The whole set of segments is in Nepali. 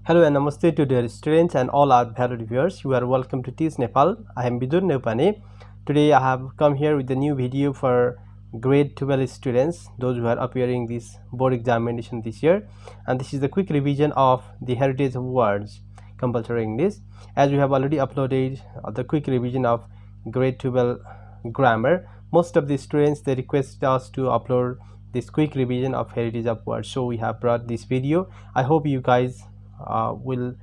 Hello and namaste to dear students and all our valued viewers. You are welcome to Teach Nepal. I am Bidur Nepane. Today I have come here with a new video for grade 12 students, those who are appearing this board examination this year. And this is the quick revision of the heritage words, compulsory English. As we have already uploaded the quick revision of grade 12 grammar, most of the students they request us to upload this quick revision of heritage of words. So we have brought this video. I hope you guys will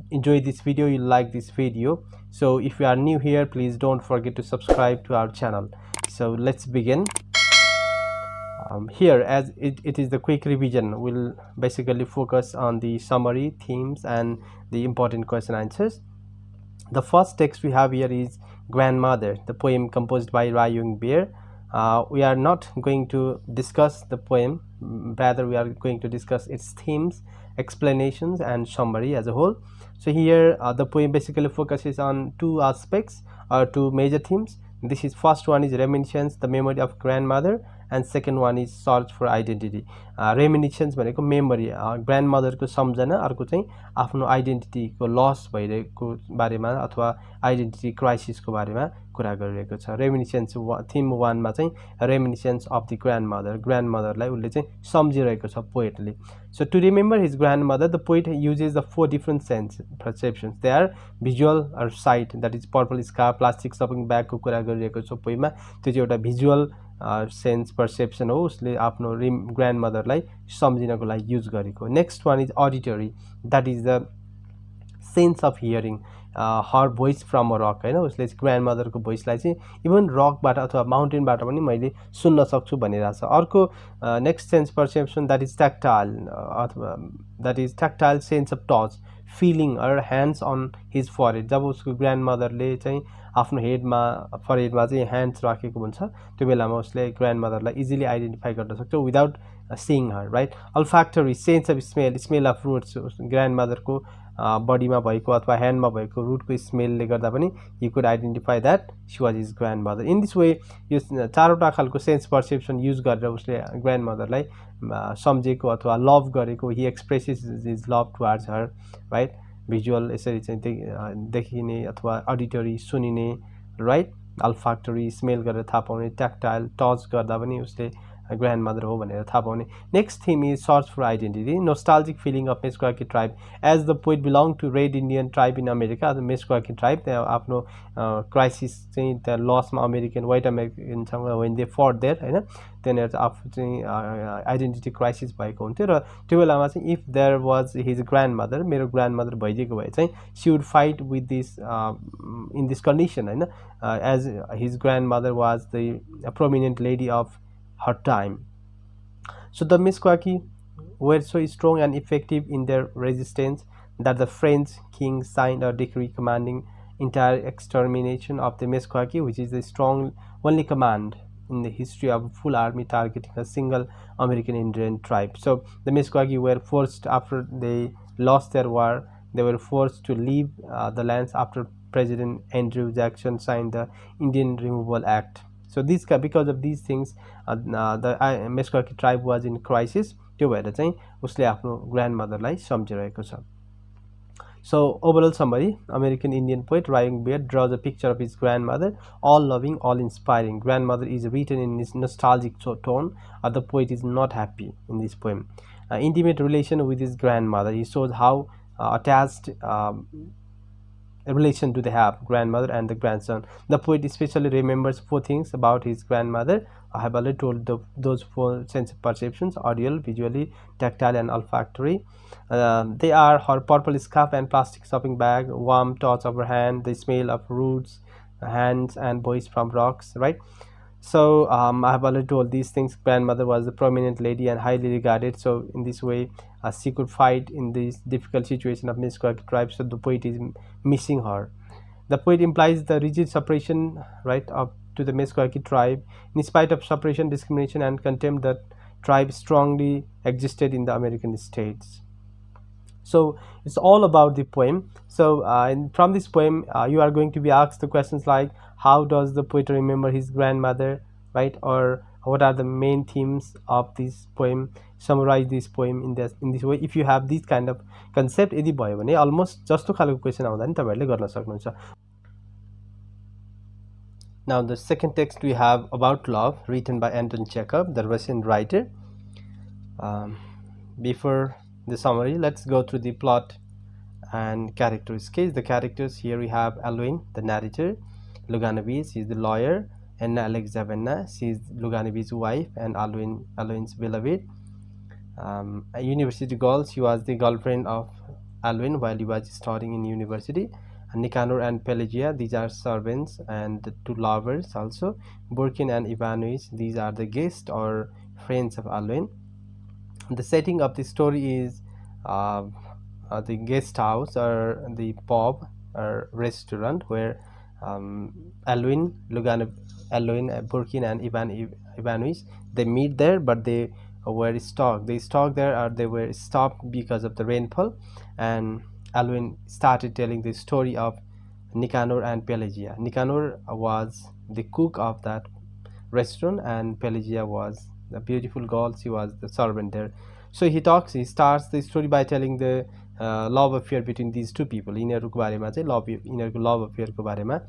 enjoy this video, you like this video. So if you are new here, please don't forget to subscribe to our channel. So let's begin. Here, as it is the quick revision, we'll basically focus on the summary, themes and the important question answers. The first text we have here is Grandmother, the poem composed by Rayung Beer. We are not going to discuss the poem, rather we are going to discuss its themes, explanations and summary as a whole. So here the poem basically focuses on two aspects or two major themes. This is first one is reminiscence, the memory of grandmother, and second one is search for identity. Reminiscence भनेको memory, grandmother को सम्झना, अर्को चाहिँ आफ्नो आइडेन्टिटी को लस भइरहेको बारेमा अथवा आइडेन्टिटी क्राइसिस को बारेमा कुरा गरिरहेको छ. रेमिनिसेन्स थीम 1 मा चाहिँ रेमिनिसेन्स अफ द ग्रान्डमदर लाई उले चाहिँ सम्झिरहेको छ पोएटले. So to remember his grandmother, the poet uses the four different sense perceptions. They are visual or sight, that is purple scarf, plastic shopping bag को कुरा गरिरहेको छ पोइममा. त्यो चाहिँ एउटा भिजुअल सेन्स पर्सेप्सन हो, उसले आफ्नो ग्रान्डमदरलाई सम्झिनको लागि युज गरेको. Next one is auditory, that is the sense of hearing her voice from a rock होइन, उसले ग्रान्डमदरको भोइसलाई चाहिँ इभन रकबाट अथवा माउन्टेनबाट पनि मैले सुन्न सक्छु भनिरहेको छ. अर्को next sense perception that is tactile, अथवा that is tactile sense of touch, feeling her hands on his forehead. जब उसको ग्रान्डमदरले चाहिँ आफ्नो हेडमा फरहेडमा चाहिँ ह्यान्ड्स राखेको हुन्छ, त्यो बेलामा उसले ग्रान्डमदरलाई इजिली आइडेन्टिफाई गर्न सक्छ without seeing her, right. Olfactory, sense of smell, smell of roots, ग्रान्डमदरको बडीमा भएको अथवा ह्यान्डमा भएको रुटको स्मेलले गर्दा पनि you could identify that she was his grandmother. In this way यो चारवटा खालको सेन्स पर्सेप्सन युज गरेर उसले ग्रान्डमदरलाई सम्झेको अथवा लभ गरेको. He expresses his love towards her, right. Visual यसरी चाहिँ देखिने अथवा अडिटरी सुनिने, राइट. अल्फ्याक्टरी स्मेल गरेर थाहा पाउने, ट्याक्टाइल टच गर्दा पनि उसले ग्रान्डमदर हो भनेर थाहा पाउने. Next theme is search for identity, nostalgic feeling of Meskwaki tribe. As the poet belong to red Indian tribe in America, Meskwaki tribe त्यहाँ आफ्नो क्राइसिस चाहिँ त्यहाँ लसमा अमेरिकन वाइट अमेरिकनसँग वेन दे फट देयर होइन, त्यहाँनिर चाहिँ आफू चाहिँ आइडेन्टिटी क्राइसिस भएको हुन्थ्यो. र त्यो बेलामा चाहिँ if there was his grandmother, मेरो ग्रान्डमदर भइदिएको भए चाहिँ she would fight with this in this condition होइन, as his grandmother was the prominent lady of her time. So the Meskwaki were so strong and effective in their resistance that the French king signed a decree commanding entire extermination of the Meskwaki, which is the strong only command in the history of a full army targeting a single American Indian tribe. So the Meskwaki were forced, after they lost their war, they were forced to leave the lands after President Andrew Jackson signed the Indian Removal Act. So this, because of these things, the Meskwaki tribe was in crisis. त्यो भएर चाहिँ उसले आफ्नो ग्रान्डमदरलाई सम्झिरहेको छ. So overall summary, American Indian poet Rayung Beer draws a picture of his grandmother, all loving, all inspiring. Grandmother is written in this nostalgic tone, the poet is not happy in this poem. Intimate relation with his grandmother, he shows how attached a relation do they have, grandmother and the grandson. The poet especially remembers four things about his grandmother. I have already told those four sense perceptions: audial, visually, tactile and olfactory. They are her purple scarf and plastic shopping bag, warm touch of her hand, the smell of roots, hands and voice from rocks, right. So I have already told these things. Grandmother was a prominent lady and highly regarded, so in this way she could fight in this difficult situation of Meskwaki tribe. So the poet is missing her. The poet implies the rigid separation, right, of to the Meskwaki tribe. In spite of separation, discrimination and contempt, the tribe strongly existed in the American states. So it's all about the poem. So from this poem you are going to be asked the questions like, how does the poet remember his grandmother, right, or what are the main themes of this poem. summarize this poem in this way. If you have this kind of concept यदि भयो भने almost जस्तो खालको क्वेशन आउँदा नि तपाईहरुले गर्न सक्नुहुन्छ. Now the second text we have about love, written by Anton Chekhov, the Russian writer. Before the summary, let's go through the plot and characters. The characters here we have Alwyn, the narrator, Luganovich, he is the lawyer, Anna Alexeyevna, she is Luganovich's wife and Alwyn's beloved. A university girl, she was the girlfriend of Alwyn while he was studying in university. Nicanor and Pelagia, these are servants and the two lovers also. Burkin and Ivanovich, these are the guests or friends of Alwyn. The setting of the story is the guest house or the pub or restaurant where Alwyn, Burkin and Ivanovich, they meet there, but they were stuck. They stuck there or they were stopped because of the rainfall, and Alwyn started telling the story of Nicanor and Pelagia. Nicanor was the cook of that restaurant and Pelagia was the beautiful girl, she was the servant there. So he starts the story by telling the love affair between these two people. यिनीहरुको बारेमा चाहिँ यिनीहरुको love affair को बारेमा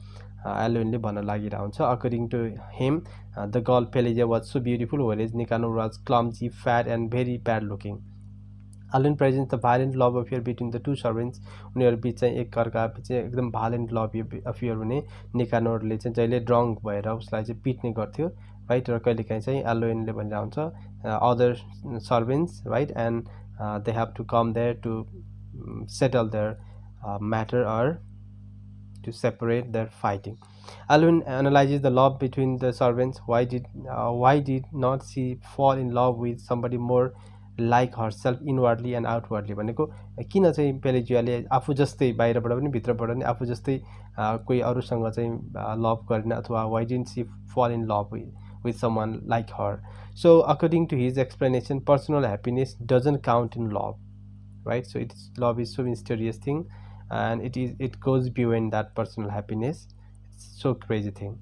Alwynले भन्न लागिरहेको हुन्छ. According to him, the girl Pelagia was so beautiful, whereas Nicanor was clumsy, fat and very bad looking. Alwyn presents the violent love affair between the two servants. उनीहरु बीच चाहिँ एक अर्का बीच एकदम violent love affair हुने. निकानोरले चाहिँ जहिले ड्रङ्क भएर उसलाई चाहिँ पिट्ने गर्थ्यो, right? र कहिलेकाहीँ चाहिँ Alwynले भनिरहेको हुन्छ other servants, right? And they have to come there to settle their matter or to separate their fighting. Alwyn analyzes the love between the servants. Why did not she fall in love with somebody more like herself inwardly and outwardly? भनेको किन चाहिँ पेलेजियाले आफू जस्तै बाहिरबाट पनि भित्रबाट पनि आफू जस्तै कोही अरूसँग चाहिँ लभ गरेन, अथवा why didn't she fall in love with someone like her? So according to his explanation, personal happiness doesn't count in love, right? So love is so mysterious thing, and it goes beyond that personal happiness. It's so crazy thing.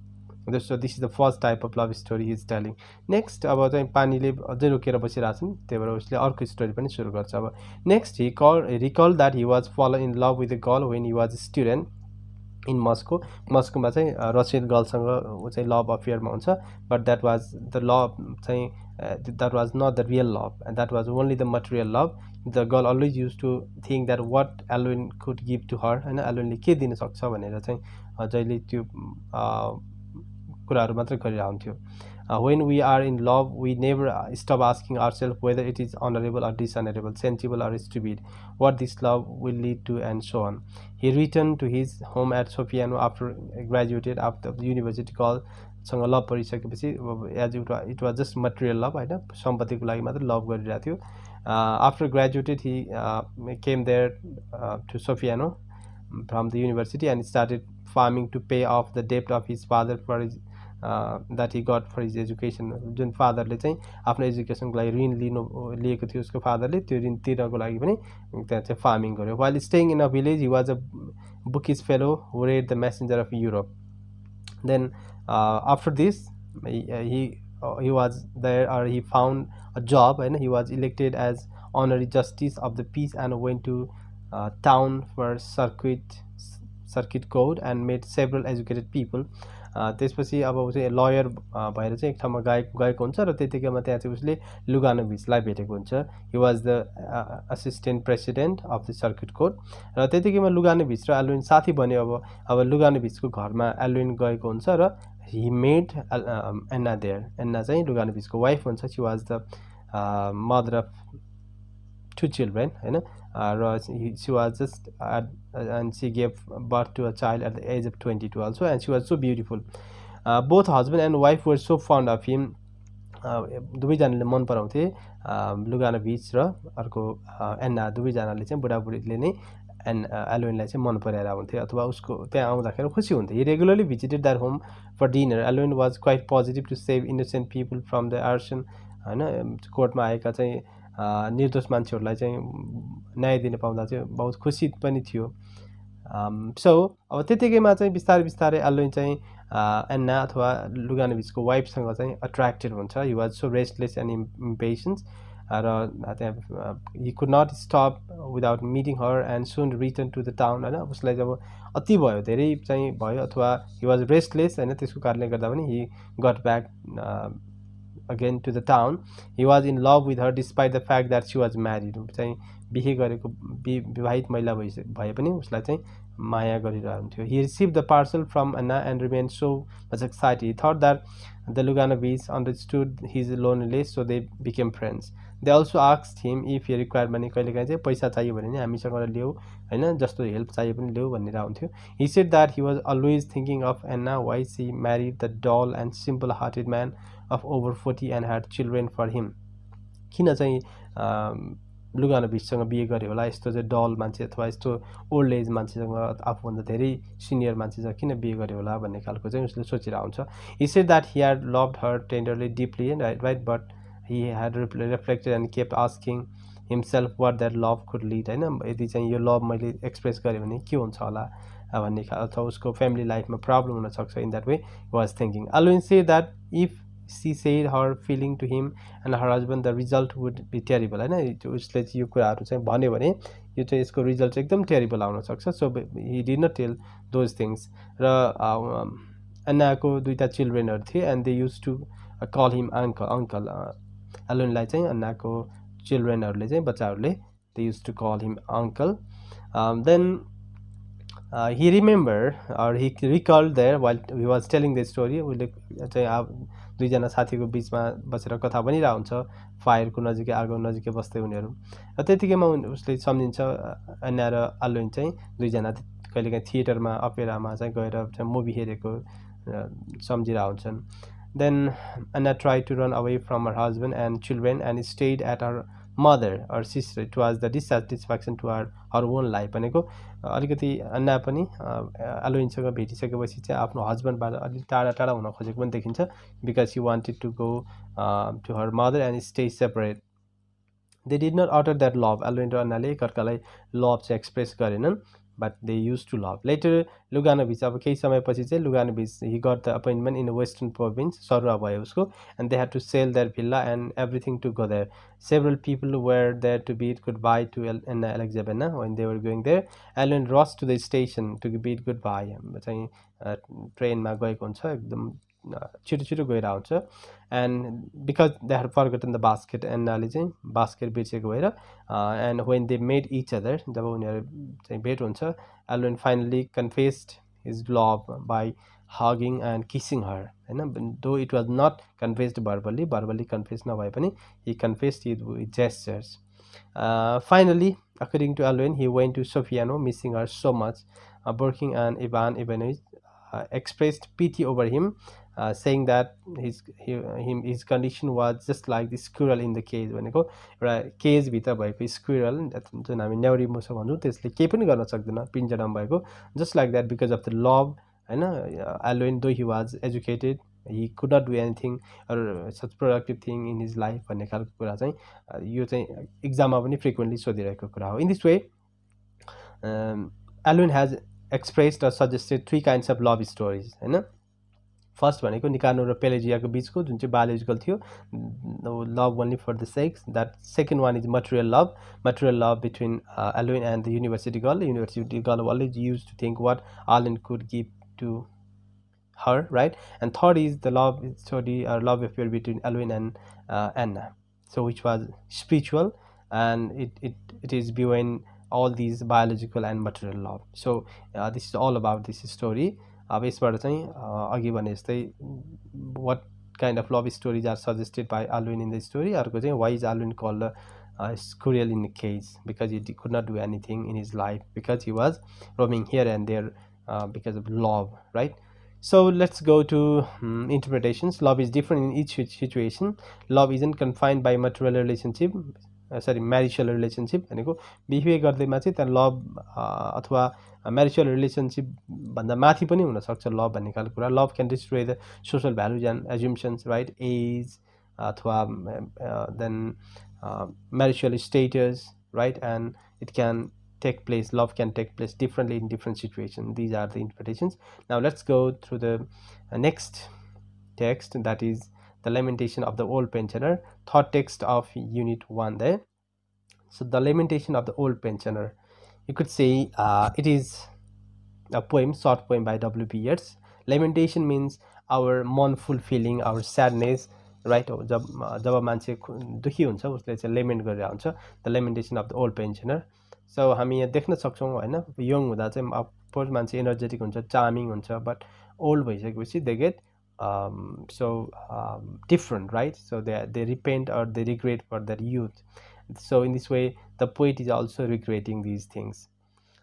So this is the first type of love story he is telling. Next, अब चाहिँ पानीले अझै रोकेर बसिरहेछन्, त्यही भएर उसले अर्को स्टोरी पनि सुरु गर्छ. अब next he recalled that he was fallen in love with a girl when he was a student in Moscow. मस्कोमा चाहिँ रसियन गर्लसँग उ चाहिँ लभ अफेयरमा हुन्छ, but that was the love चाहिँ that was not the real love, and that was only the material love. The girl always used to think that what Alwyn could give to her, हैन, Alwynले के दिन सक्छ भनेर चाहिँ जहिले त्यो कुराहरु मात्र गरिरहन्थ्यो. When we are in love, we never stop asking ourselves whether it is honorable or dishonorable, sensible or stupid, what this love will lead to, and so on. He returned to his home at Sofiano after graduated after the university called सँग लभ परिसकेपछि as it was just material love, हैन, सम्पत्तिको लागि मात्र लभ गरिरहेको थियो. After graduated he came there to Sofiano from the university and started farming to pay off the डेप्ट of his father for his that he got for his education. जुन फादरले चाहिँ आफ्नो एजुकेसनको लागि ऋण लिएको थियो उसको फादरले, त्यो ऋण तिर्नको लागि पनि त्यहाँ चाहिँ फार्मिङ गर्यो. While staying in a village, he was a bookish fellow who read the Messenger of Europe. Then after this he was there, or he found a job, and he was elected as honorary justice of the peace and went to town for circuit court and met several educated people. त्यसपछि अब उ चाहिँ लयर भएर चाहिँ एक ठाउँमा गएको हुन्छ र त्यतिकैमा त्यहाँ चाहिँ उसले लुगानोभिचलाई भेटेको हुन्छ. He was the assistant president of the circuit court, र त्यतिकैमा लुगानोभिच र एल्विन साथी बन्यो. अब लुगानोभिचको घरमा एल्विन गएको हुन्छ र ही मेड एन्ना देयर. एन्ना चाहिँ लुगानोभिचको वाइफ हुन्छ. She was the mother of 2 children, हैन, र she was just and she gave birth to a child at the age of 22 also, and she was so beautiful. Both husband and wife were so fond of him. दुवैजनाले मन पराउँथे लुगानोभिच र अर्को एन्ना, दुवैजनाले चाहिँ बुढाबुढीले नै एल्विनलाई चाहिँ मन पराएर हुन्थे अथवा उसको त्यहाँ आउँदाखेरि खुसी हुन्थे. He regularly visited their home for dinner. Alwyn was quite positive to save innocent people from the arson, हैन. कोर्टमा आएका चाहिँ निर्दोष मान्छेहरूलाई चाहिँ न्याय दिन पाउँदा चाहिँ बहुत खुसी पनि थियो. सो अब त्यतिकैमा चाहिँ बिस्तारै बिस्तारै एल्विन चाहिँ एन्ना अथवा लुगानोभिचको वाइफसँग चाहिँ अट्र्याक्टेड हुन्छ. He was so restless and impatience. he could not stop without meeting her and soon returned to the town हैन उसलाई जब अति भयो धेरै चाहिँ भयो अथवा he was restless हैन त्यसको कारणले गर्दा पनि he got back again to the town. He was in love with her despite the fact that she was married. चाहिँ बिहे गरेको विवाहित महिला भए पनि उसलाई चाहिँ माया गरिरहन्थ्यो. He received the parcel from Anna and remained so much excited. He thought that the Luganovics understood his loneliness, so they became friends. They also asked him if he required money. कहिलेकाहीँ चाहिँ पैसा चाहियो भने नि हामीसँग ल्याऊ हैन जस्तो हेल्प चाहियो पनि ल्याऊ भनेर आउँथ्यो. He said that he was always thinking of Anna, why she married the dull and simple-hearted man of over 40 and had children for him. किन चाहिँ लुगानोभिचसँग बिहे गरे होला यस्तो चाहिँ डल मान्छे अथवा यस्तो ओल्ड एज मान्छेसँग आफूभन्दा धेरै सिनियर मान्छेसँग किन बिहे गरे होला भन्ने खालको चाहिँ उसले सोचेर आउँछ. He said that he had loved her tenderly, deeply, right, but he had reflected and kept asking himself what that love could lead. हैन यदि चाहिँ यो लभ मैले एक्सप्रेस गरेँ भने के हुन्छ होला भन्ने अथवा उसको फ्यामिली लाइफमा प्रब्लम हुन सक्छ. In that way he was thinking. Alvin said that if she said her feeling to him and her husband, the result would be terrible. हैन उसले चाहिँ यो कुराहरु चाहिँ भन्यो भने यो चाहिँ यसको रिजल्ट चाहिँ एकदम टेरिबल आउन सक्छ. So he did not tell those things. र अन्नाको दुईटा चिल्ड्रेनहरु थिए and they used to call him uncle. एलोनलाई चाहिँ अन्नाको चिल्ड्रेनहरुले चाहिँ बच्चाहरुले they used to call him uncle. Then he remembered or he recalled there while he was telling the story. उसले चाहिँ दुईजना साथीको बीचमा बसेर कथा भनिरहेको हुन्छ फायरको नजिकै आगो नजिकै बस्दै उनीहरू र त्यतिकैमा उसले सम्झिन्छ अन्ना र आलोइन चाहिँ दुईजना कहिलेकाहीँ थिएटरमा अपेरामा चाहिँ गएर चाहिँ मुभी हेरेको सम्झिरहेको हुन्छन्. Then Anna tried to run away from her husband and children and stayed at her mother or sister. It was the dissatisfaction to her own life. भनेको अलिकति अन्ना पनि आलोइनसँग भेटिसकेपछि चाहिँ आफ्नो हस्बन्डबाट अलि टाढा टाढा हुन खोजेको पनि देखिन्छ because she wanted to go to her mother and stay separate. They did not utter that love. Alvin र अन्नाले एकअर्कालाई लभ चाहिँ एक्सप्रेस गरेनन्, but they used to love. Later, Luganovic, अब केही समयपछि चाहिँ Luganovic, he got the appointment in a western province, सरुवा भयो उसको, and they had to sell their villa and everything to go there. Several people were there to bid goodbye to Anna Alexandrovna when they were going there. Alvin rushed to the station to bid goodbye. चाहिँ ट्रेनमा गएको हुन्छ एकदम छिटो छिटो गएर आउँछ and because they had forgotten the basket अन्नाले चाहिँ बास्केट बिर्सेको भएर and when they met each other जब उनीहरू चाहिँ भेट हुन्छ Alvin finally confessed his love by hugging and kissing her हैन. Though it was not confessed verbally confessed नभए पनि he confessed it with gestures. Finally, according to Alvin, he went to Sofiano, missing her so much. Burking and Ivan Ivanovich expressed pity over him, saying that his condition was just like the squirrel in the cage. भनेको एउटा केज भित्र भएको स्क्विरल जुन हामी न्याउरी मुसा भन्छौँ त्यसले केही पनि गर्न सक्दैन पिञ्जडामा भएको, just like that because of the love हैन. Alvin, though he was educated, he could not do anything or such productive thing in his life भन्ने खालको कुरा चाहिँ यो चाहिँ एक्जाममा पनि फ्रिक्वेन्टली सोधिरहेको कुरा हो. In this way, Alvin has expressed or suggested three kinds of love stories हैन. फर्स्ट भनेको निकानो र पेलेजियाको बीचको जुन चाहिँ बायोलोजिकल थियो, love only for the sex. That second one is material love between Alvin and the university girl. The university girl always used to think what Alvin could give to her, right? And third is the love story or love affair between Alvin and Anna, so which was spiritual and it is beyond all these biological and material love. So this is all about this story. अब यसबाट चाहिँ अघि भने जस्तै what kind of love stories are suggested by Alvin in the story. अर्को चाहिँ why is Alvin called a squirrel in the cage, because he could not do anything in his life because he was roaming here and there because of love, right? So let's go to interpretations. Love is different in each situation. Love isn't confined by material relationship, marital relationship भनेको बिहे गर्दैमा चाहिँ त्यहाँ लभ अथवा म्यारिटल रिलेसनसिप भन्दा माथि पनि हुन सक्छ लभ भन्ने खालको कुरा. Love can destroy the social values and assumptions, right? As अथवा then marital status, right? And it can take place, love can take place differently in different situations. These are the interpretations. Now let's go through the next text, that is the lamentation of the old pensioner. Third text of unit 1 there. So the lamentation of the old pensioner, you could say it is a poem, short poem by W.B. Yeats. Lamentation means our mournful feeling, our sadness, right? जब मान्छे दुखी हुन्छ उसले चाहिँ लेमेन्ट गरेर हुन्छ, the lamentation of the old pensioner. So हामी यहाँ देख्न सक्छौँ होइन, यङ हुँदा चाहिँ अफकोर्स मान्छे एनर्जेटिक हुन्छ, चार्मिङ हुन्छ, बट ओल्ड भइसकेपछि they get different, right? So they repent or they regret for their youth. So in this way the poet is also regretting these things.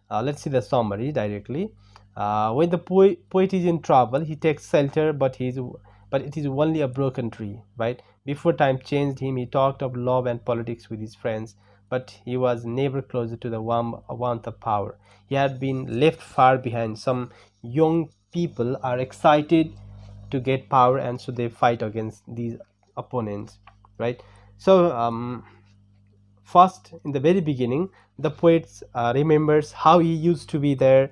Let's see the summary directly. When the poet is in trouble, he takes shelter, but it is only a broken tree, right? Before time changed him, he talked of love and politics with his friends, but he was never closer to the warmth of power. He had been left far behind. Some young people are excited to get power, and so they fight against these opponents, right? So first, in the very beginning, the poet remembers how he used to be there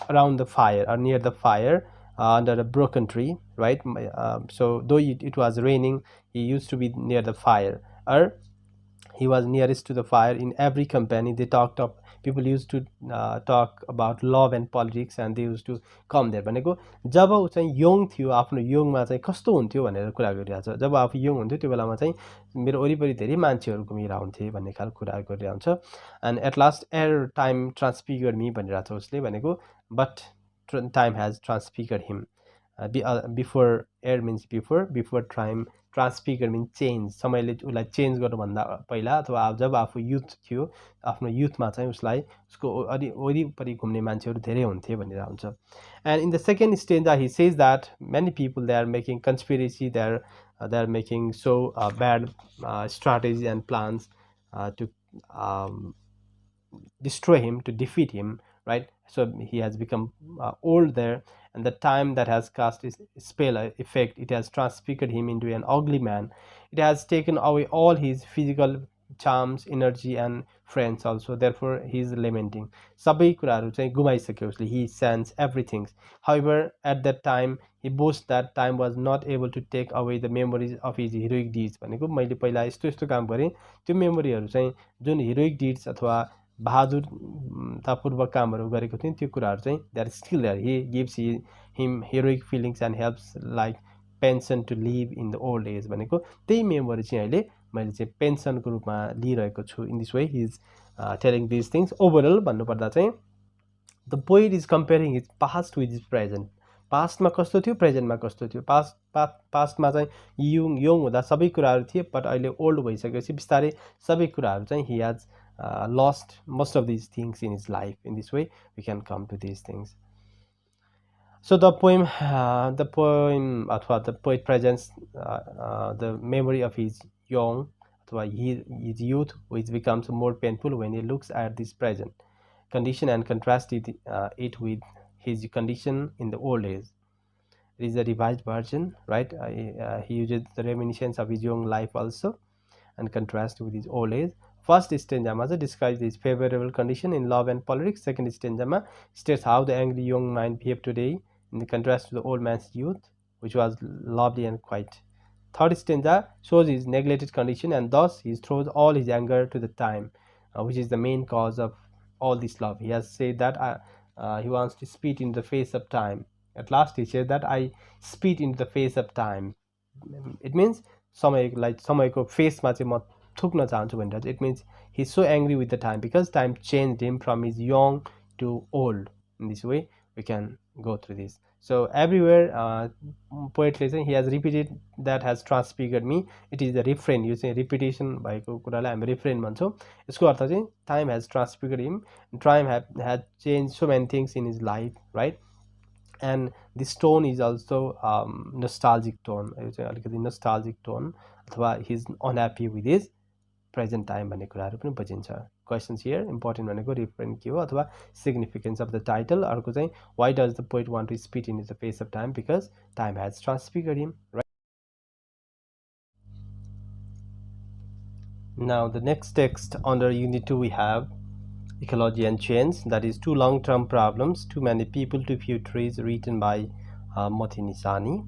around the fire or near the fire under a broken tree, right? So though it was raining, he used to be near the fire, or he was nearest to the fire. In every company they talked of, people used to talk about love and politics, and they used to come there. भनेको जब ऊ चाहिँ यङ थियो, आफ्नो यङमा चाहिँ कस्तो हुन्थ्यो भनेर कुरा गरिरहेको छ. जब आफू यङ हुन्थ्यो त्यो बेलामा चाहिँ मेरो वरिपरि धेरै मान्छेहरू घुमिरहन्थे भन्ने खालको कुरा गरिरहेको हुन्छ. And at last ere time transfigure me भनिरहेको छ उसले, भनेको but time has transfigure him. Before ere means before time, transfigure means change. समयले उसलाई चेन्ज गर्नुभन्दा पहिला, अथवा जब आफू युथ थियो, आफ्नो युथमा चाहिँ उसलाई उसको वरिपरि घुम्ने मान्छेहरू धेरै हुन्थे भनेर हुन्छ. And in the second stanza he says that many people they are making conspiracy, they are making so bad strategy and plans to destroy him, to defeat him, right? So he has become old there, and the time that has cast its spell effect, it has transfigured him into an ugly man. It has taken away all his physical charms, energy and friends also. Therefore he is lamenting. सबै कुराहरू चाहिँ गुमाइसक्यो उसले. He sends everything. However, at that time he boasts that time was not able to take away the memories of his heroic deeds. भनेको मैले पहिला यस्तो यस्तो काम गरेँ, त्यो मेमोरीहरू चाहिँ जुन heroic deeds अथवा बहादुरतापूर्वक कामहरू गरेको थिएँ त्यो कुराहरू चाहिँ they are still there. He gives him heroic feelings and helps like pension to live in the old age. भनेको त्यही मेमोरी चाहिँ अहिले मैले चाहिँ पेन्सनको रूपमा लिइरहेको छु. In this way he is telling this things. Overall भन्नुपर्दा चाहिँ the poet is comparing his past with his present. पास्टमा कस्तो थियो, प्रेजेन्टमा कस्तो थियो. पास्टमा चाहिँ यङ हुँदा सबै कुराहरू थिए, बट अहिले ओल्ड भइसकेपछि बिस्तारै सबै कुराहरू चाहिँ he has lost most of these things in his life. In this way we can come to these things. So the poem the poet presents the memory of his young, his youth, which becomes more painful when he looks at this present condition and contrasts it with his condition in the old age. It is a revised version, right? He uses the reminiscence of his young life also and contrast with his old age. First stanza describes his favorable condition in love and politics. Second stanza states how the angry young mind behaved today in contrast to the old man's youth, which was lovely and quiet. Third stanza shows his neglected condition, and thus he throws all his anger to the time, which is the main cause of all this love. He has said that he wants to spit in the face of time. At last he says that I spit into the face of time. It means समयको फेसमा चाहिँ म थुक्न चाहन्छु भनेर. It means he's so angry with the time because time changed him from his young to old. In this way we can go through this. So everywhere poetले चाहिँ he has repeated that has transfigured me. It is the refrain. यो चाहिँ repetition भएको कुरालाई हामी refrain भन्छौँ. यसको अर्थ चाहिँ time has transfigured him. Time had changed so many things in his life, right? And this tone is also nostalgic tone. Nostalgic tone अथवा he is unhappy with his present time भन्ने कुराहरू पनि बुझिन्छ. Questions here important भनेको refrain के हो अथवा significance of the title. अर्को चाहिँ why does the poet want to spit into the face of time? Because time has transfigured him, right? Now the next text under unit 2 we have ecology and change, that is two long-term problems, too many people, too few trees, written by Moti Nisani.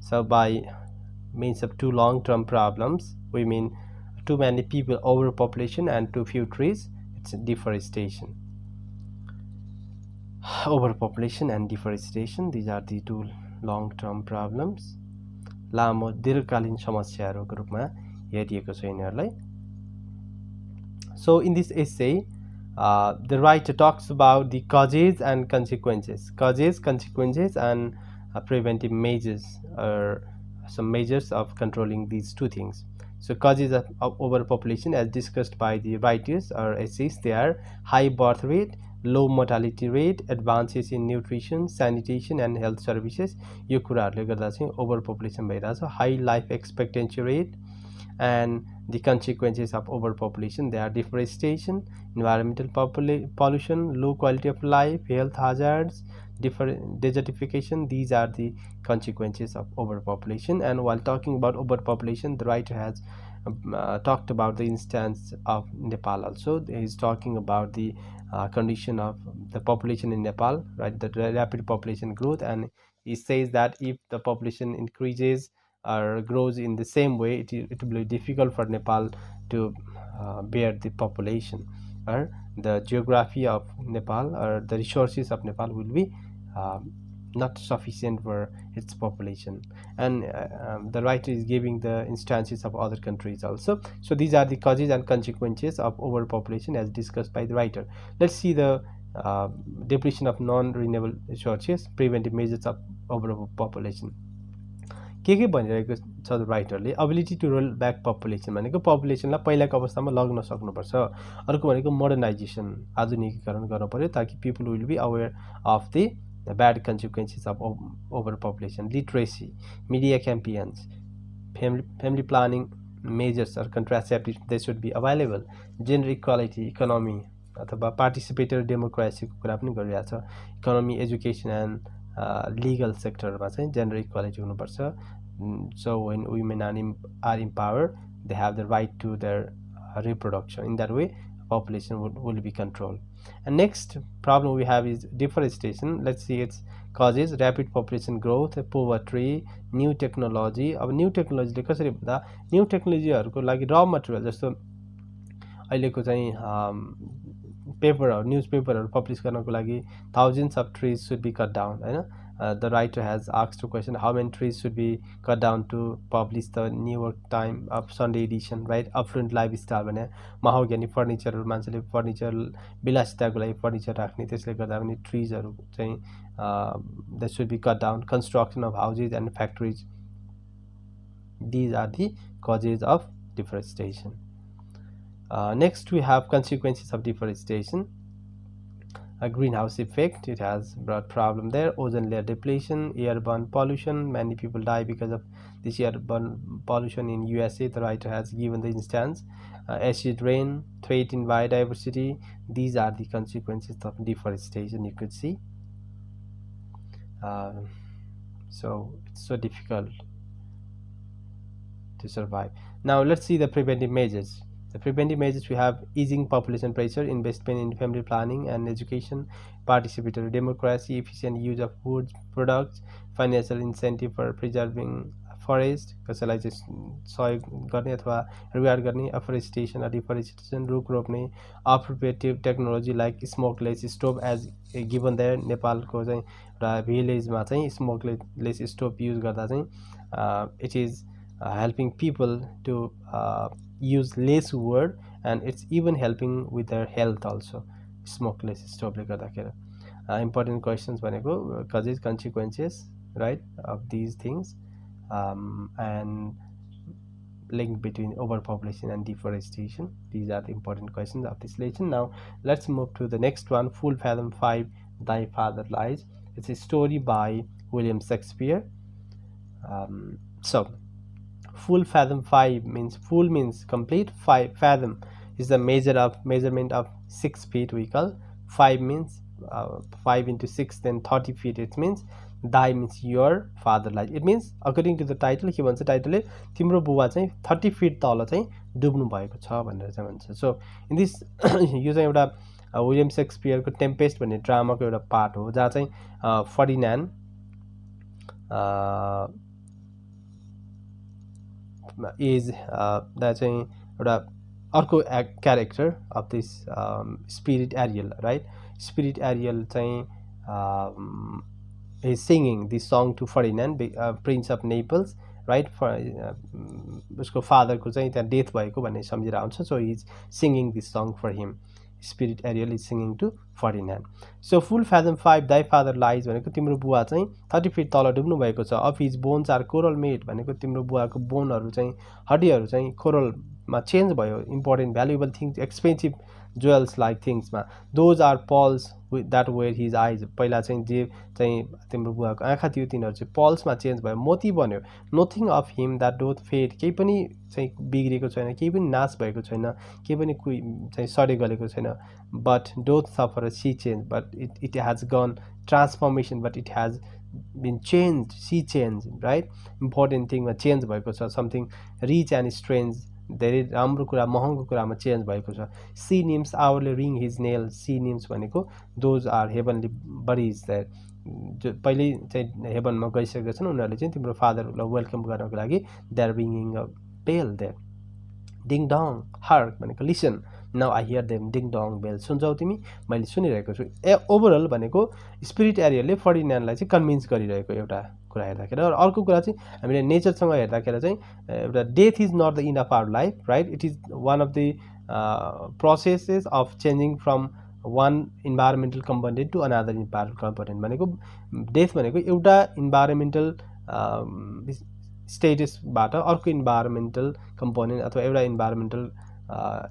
So by means of two long-term problems, we mean too many people, overpopulation, and too few trees. It's deforestation. Overpopulation and deforestation, these are the two long-term problems. लामो दीर्घकालीन समस्याहरूको रूपमा हेरिएको छ यिनीहरूलाई. So in this essay, the writer talks about the causes and consequences. Causes, consequences, and preventive measures, or some measures of controlling these two things. So causes of overpopulation, as discussed by the writers or essays, they are high birth rate, low mortality rate, advances in nutrition, sanitation, and health services. यो कुराहरूले गर्दा चाहिँ overpopulation भइरहेछ. High life expectancy rate, and the consequences of overpopulation, they are deforestation, environmental pollution, low quality of life, health hazards, desertification. These are the consequences of overpopulation. And while talking about overpopulation, the writer has talked about the instance of Nepal also. He is talking about the condition of the population in Nepal, right? The rapid population growth, and he says that if the population increases or grows in the same way, it will be difficult for Nepal to bear the population, or the geography of Nepal or the resources of Nepal will be not sufficient for its population. And the writer is giving the instances of other countries also. So these are the causes and consequences of overpopulation as discussed by the writer. Let's see the depletion of non-renewable resources, preventive measures of overpopulation. के भनिरहेको छ राइटरले, ability to roll back population भनेको पपुलेसनलाई पहिलाको अवस्थामा लग्न सक्नुपर्छ. अर्को भनेको मोडर्नाइजेसन, आधुनिकीकरण गर्नु पर्यो ताकि people will be aware of the bad consequences of over population. Literacy, media campaigns, family planning measures or contraceptives, they should be available. Gender equality, economy अथवा पार्टिसिपेटरी डेमोक्रेसीको कुरा पनि गरिरहेछ. इकोनोमी, एजुकेसन एन्ड legal सेक्टरमा चाहिँ जेन्डर इक्वालिटी हुनुपर्छ. So when women are empowered, they have the right to their reproduction. In that way, population will be controlled. And next problem we have is deforestation. Let's see its causes: rapid population growth, poverty, new technology. अब न्यू टेक्नोलोजीले कसरी भन्दा न्यू टेक्नोलोजीहरूको लागि र मटेरियल जस्तो अहिलेको चाहिँ पेपरहरू, न्यूज पेपरहरू पब्लिश गर्नको लागि thousands of trees should be cut down, हैन. The writer has asked a question: how many trees should be cut down to publish the New York Times of Sunday edition, right? Affluent lifestyle भने mahogany furniture, मान्छेले फर्निचर विलासिताको लागि फर्निचर राख्ने, त्यसले गर्दा पनि ट्रीजहरू चाहिँ that should be cut down. Construction of houses and factories, these are the causes of deforestation. Next we have consequences of deforestation. A greenhouse effect, it has brought problem there. Ozone layer depletion, airborne pollution, many people die because of this airborne pollution in USA. The writer has given the instance. Acid rain, threat in biodiversity, these are the consequences of deforestation, you could see. So it's so difficult to survive. Now let's see the preventive measures. The preventive measures, we have easing population pressure, investment in family planning and education, participatory democracy, efficient use of food products, financial incentive for preserving forest, कसैलाई चाहिँ सहयोग गर्ने अथवा रिवार्ड गर्ने, अफोरेस्टेसन or deforestation, रुख रोप्ने, appropriate technology like smokeless stove as given there. नेपालको चाहिँ एउटा भिलेजमा चाहिँ smokeless stove युज गर्दा चाहिँ it is helping people to use less wood, and it's even helping with their health also, smokeless stove ले गर्दाखेरि. Important questions भनेको causes, consequences, right, of these things, and link between overpopulation and deforestation. These are the important questions of this lesson. Now let's move to the next one. Full Fathom 5, Thy Father Lies. It's a story by William Shakespeare. So full fathom 5 means, full means complete, 5 fathom is the measurement of 6 feet we call. 5 means 5 into 6, then 30 feet. It means thy means your father lies. It means according to the title, के भन्छ टाइटलले, तिम्रो बुबा चाहिँ 30 feet तल चाहिँ डुब्नु भएको छ भनेर चाहिँ भन्छ. सो इन दिस यो चाहिँ एउटा विलियम शेक्सपियरको टेम्पेस्ट भन्ने ड्रामाको एउटा पार्ट हो, जहाँ चाहिँ फर्डिनान्ड इज द्याट चाहिँ एउटा अर्को character of this spirit Ariel right spirit Ariel चाहिँ is singing this song to Ferdinand, Prince of Naples, right? उसको फादरको चाहिँ त्यहाँ डेथ भएको भन्ने सम्झिएर आउँछ. So he is singing this song for him. Spirit Ariel is singing to Ferdinand. So full fathom 5 thy father lies भनेको तिम्रो बुवा चाहिँ 30 फिट तल डुब्नु भएको छ. Of his bones are coral made भनेको तिम्रो बुवाको बोनहरू चाहिँ हड्डीहरू चाहिँ कोरलमा चेन्ज भयो. Important valuable things expensive jewels like थिङ्समा those are pearls that were his eyes. पहिला चाहिँ जे चाहिँ तिम्रो बुवाको आँखा थियो तिनीहरू चाहिँ पल्समा चेन्ज भयो, मोती बन्यो. Nothing of him that doth fade केही पनि चाहिँ बिग्रेको छैन, केही पनि नाश भएको छैन, केही पनि चाहिँ सडे गलेको छैन. But doth suffer sea change but it has gone transformation but it has been change sea change right. Important थिङमा चेन्ज भएको छ. समथिङ रिच एन्ड स्ट्रेन्ज धेरै राम्रो कुरा महँगो कुरामा चेन्ज भएको छ. Sea nymphs hourly ring his knell. Sea nymphs भनेको those are heavenly bodies that जो पहिल्यै चाहिँ हेभनमा गइसकेका छन् उनीहरूले चाहिँ तिम्रो फादरलाई वेलकम गर्नको लागि दे आर रिङिङ a bell that. Ding dong hark भनेको listen now I hear them. Ding dong bell सुन्छौ तिमी, मैले सुनिरहेको छु. ओभरअल भनेको स्पिरिट एरियलले फर्डिन्यान्डलाई चाहिँ कन्भिन्स गरिरहेको एउटा कुरा हेर्दाखेरि. र अर्को कुरा चाहिँ हामीले नेचरसँग हेर्दाखेरि चाहिँ एउटा death is not the end of our life right. It is one of the processes of changing from one environmental component to another environmental component. भनेको डेथ भनेको एउटा इन्भाइरोमेन्टल स्टेटसबाट अर्को इन्भाइरोमेन्टल कम्पोनेन्ट अथवा एउटा इन्भाइरोमेन्टल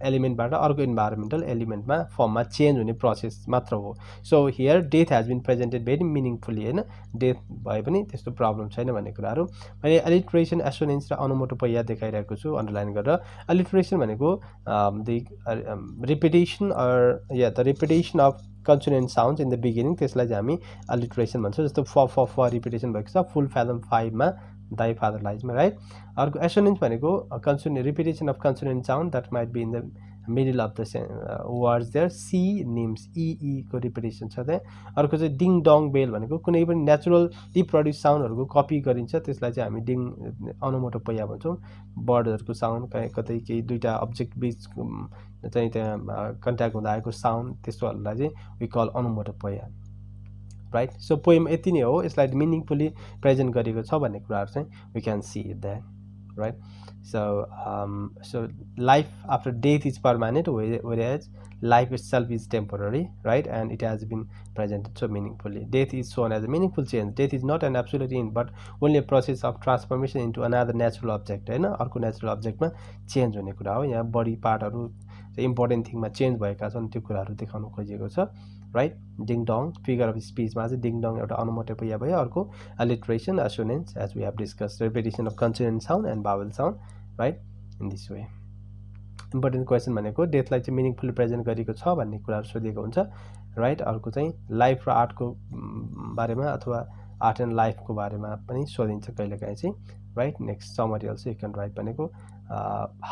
एलिमेन्टबाट अर्को इन्भाइरोमेन्टल एलिमेन्टमा फर्ममा चेन्ज हुने प्रोसेस मात्र हो. So here death has been presented very meaningfully होइन. डेथ भए पनि त्यस्तो प्रब्लम छैन भन्ने कुराहरू मैले अलिट्रेसन एसोनेन्स र अनुमोटोपोइया देखाइरहेको छु अन्डरलाइन गरेर. अलिट्रेसन भनेको the repetition the repetition of consonant sounds in the beginning, त्यसलाई चाहिँ हामी अलिट्रेसन भन्छौँ. जस्तो फ रिपिटेसन भएको छ फुल फ्याथम 5मा दाई फादर लाइजमा राइट. अर्को एसोनेन्स भनेको consonant repetition of consonant sound that might be in the middle of the words there. Sea nymphs को रिपिटेसन छ त्यहाँ. अर्को चाहिँ डिङ डङ बेल भनेको कुनै पनि नेचुरल रिप्रोड्युस साउन्डहरूको कपी गरिन्छ, त्यसलाई चाहिँ हामी डिङ अनुमोटोपोइया भन्छौँ. बर्डहरूको साउन्ड कतै केही दुईवटा अब्जेक्ट बिच चाहिँ त्यहाँ कन्ट्याक्ट हुँदा आएको साउन्ड त्यस्तोहरूलाई चाहिँ we call onomatopoeia right. So poem यति नै हो. यसलाई मिनिङफुल्ली प्रेजेन्ट गरेको छ भन्ने कुराहरू चाहिँ we can see it that right. So life after death is permanent whereas life itself is temporary right and it has been presented so meaningfully. Death is shown as a meaningful change. Death is not an absolute end but only a process of transformation into another natural object होइन. अर्को नेचुरल अब्जेक्टमा चेन्ज हुने कुरा हो. यहाँ बडी पार्टहरू इम्पोर्टेन्ट थिङमा चेन्ज भएका छन् त्यो कुराहरू देखाउनु खोजिएको छ right. Ding dong figure of स्पिचमा चाहिँ डिङ डङ एउटा अनुमोटोपोइया भयो. अर्को alliteration assonance as we have discuss repetition of consonant sound and vowel sound right in this way. Important question भनेको डेथलाई चाहिँ मिनिङफुल्ली प्रेजेन्ट गरेको छ भन्ने कुराहरू सोधिएको हुन्छ राइट. अर्को चाहिँ लाइफ र आर्टको बारेमा अथवा आर्ट एन्ड लाइफको बारेमा पनि सोधिन्छ कहिलेकाहीँ चाहिँ right. Next summary also you can write भनेको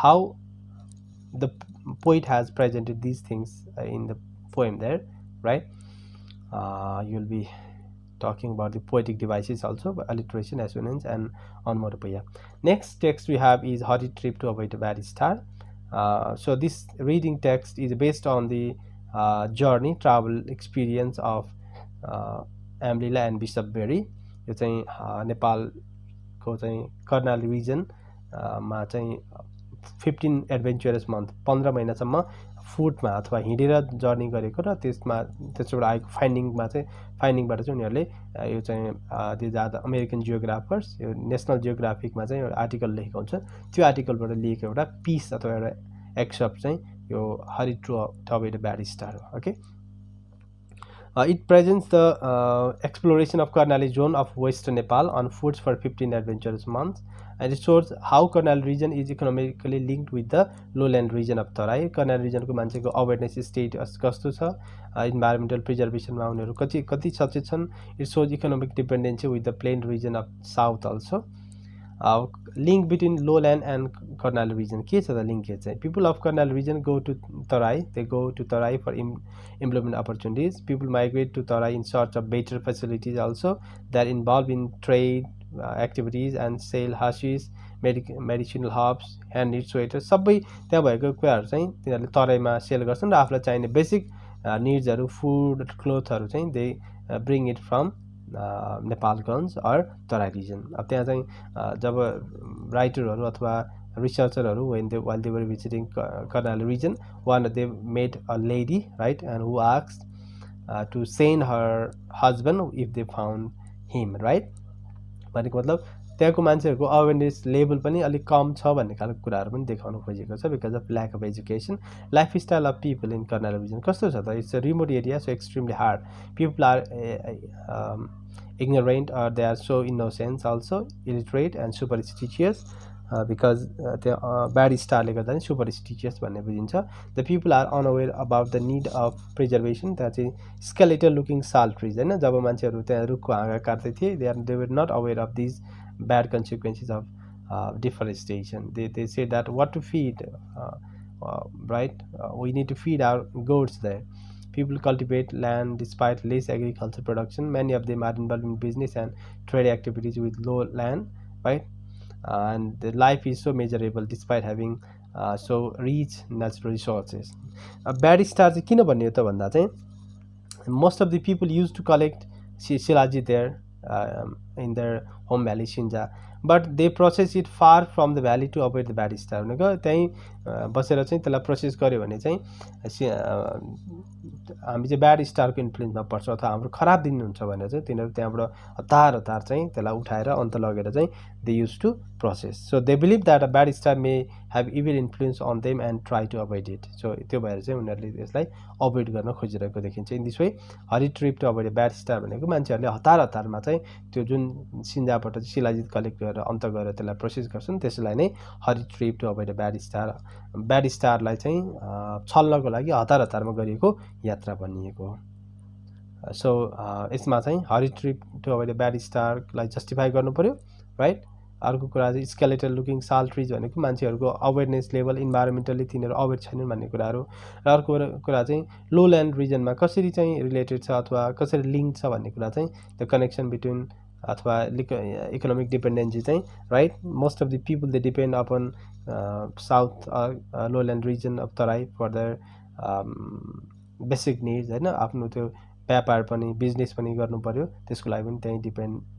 how the poet has presented these things in the poem there right. You'll be talking about the poetic devices also, alliteration, assonance and onomatopoeia. Next text we have is Hurried Trip to Avoid a Bad Star. So this reading text is based on the journey travel experience of Amlila and Bishop Berry. यो चाहिँ नेपालको चाहिँ कर्णाली रिजन मा चाहिँ 15 एडभेन्चरस मन्थ 15 महिनासम्म फुटमा अथवा हिँडेर जर्नी गरेको र त्यसबाट आएको फाइन्डिङबाट चाहिँ उनीहरूले यो चाहिँ these are the American geographers यो नेसनल जियोग्राफिकमा चाहिँ एउटा आर्टिकल लेखेको हुन्छ. त्यो आर्टिकलबाट लिएको एउटा पिस अथवा एउटा एक्सेप्ट चाहिँ यो hurried to avoid a bad star हो. Okay. It presents the exploration of Karnali zone of western Nepal on foot for 15 adventurous months, and it shows how Karnali region is economically linked with the lowland region of Tarai. Karnali region को मान्छेको awareness state कस्तो छ, environmental preservation मा उनीहरू कति सचेत छन्. It shows economic dependency with the plain region of south also. Link between lowland and Karnali region. के छ त linkage चाहिँ? People of Karnali region go to Tarai. They go to Tarai for employment opportunities. People migrate to Tarai in search of better facilities also. They are involved in trade activities and sell hashish, medicinal herbs hand sweater सबै त्यहाँ भएको कुराहरू चाहिँ तिनीहरूले तराईमा सेल गर्छन् र आफूलाई चाहिने बेसिक निड्सहरू फुड क्लोथहरू चाहिँ they bring it from Nepalgunj or Terai region. अब त्यहाँ चाहिँ जब राइटरहरू अथवा researcherहरू while they were visiting Karnal region, one they met a lady, right, and who asked to send her husband if they found him, right. भनेको मतलब त्यहाँको मान्छेहरूको अवेरनेस लेभल पनि अलिक कम छ भन्ने खालको कुराहरू पनि देखाउन खोजेको छ because of lack of education. Life style of people in Karnal region कस्तो छ त, it's a remote area so extremely hard, people are ignorant or they are so innocent, also illiterate and superstitious because त्यहाँ bad स्टारले गर्दा नि superstitious भन्ने बुझिन्छ। The people are unaware about the need of preservation, त्यहाँ चाहिँ स्केलेटल लुकिङ साल ट्रिज होइन, जब मान्छेहरू त्यहाँ रुखको हाँगा काट्दै थिए they were not aware of these bad consequences of deforestation. They say that what to feed right, we need to feed our goats there. People cultivate land despite less agricultural production. Many of them are involved in business and trade activities with low land, right, and the life is so miserable despite having so rich natural resources. Bad star चाहिँ किन भन्ने हो त भन्दा चाहिँ most of the people used to collect शिलाजी there in their home valley Shinja, but they process it far from the valley to avoid the bad star। भनेको त्यहीँ बसेर चाहिँ त्यसलाई प्रोसेस गर्यो भने चाहिँ हामी चाहिँ ब्याड स्टारको इन्फ्लुएन्समा पर्छ अथवा हाम्रो खराब दिन हुन्छ भनेर चाहिँ तिनीहरू त्यहाँबाट हतार हतार चाहिँ त्यसलाई उठाएर अन्त लगेर चाहिँ they use to process. So they believe that a bad star may have evil influence on them and try to avoid it. सो त्यो भएर चाहिँ उनीहरूले यसलाई अभोइड गर्न खोजिरहेको देखिन्छ। In this way Hari trip to avoid bad star भनेको मान्छेहरूले हतार हतारमा चाहिँ त्यो जुन सिन्जाबाट शिलाजित कलेक्ट गरेर अन्त गरेर त्यसलाई प्रोसेस गर्छन् त्यसलाई नै hurry trip to avoid bad star, bad स्टारलाई चाहिँ छल्नको लागि हतार हतारमा गरिएको यात्रा भनिएको हो। सो यसमा चाहिँ hurry trip to avoid bad स्टारलाई जस्टिफाई गर्नु पर्यो, राइट। अर्को कुरा चाहिँ स्केलेटल लुकिङ साल ट्रिज भनेको मान्छेहरूको अवेरनेस लेभल इन्भाइरोमेन्टली तिनीहरू अवेर छैनन् भन्ने कुराहरू, र अर्को कुरा चाहिँ लो ल्यान्ड रिजनमा कसरी चाहिँ रिलेटेड छ अथवा कसरी लिङ्क छ भन्ने कुरा चाहिँ द कनेक्सन बिट्विन अथवा इकोनोमिक डिपेन्डेन्सी चाहिँ, right. Most of the people they depend upon south low land region of Terai for their basic needs होइन, आफ्नो त्यो व्यापार पनि बिजनेस पनि गर्नु पर्यो त्यसको लागि पनि त्यहीँ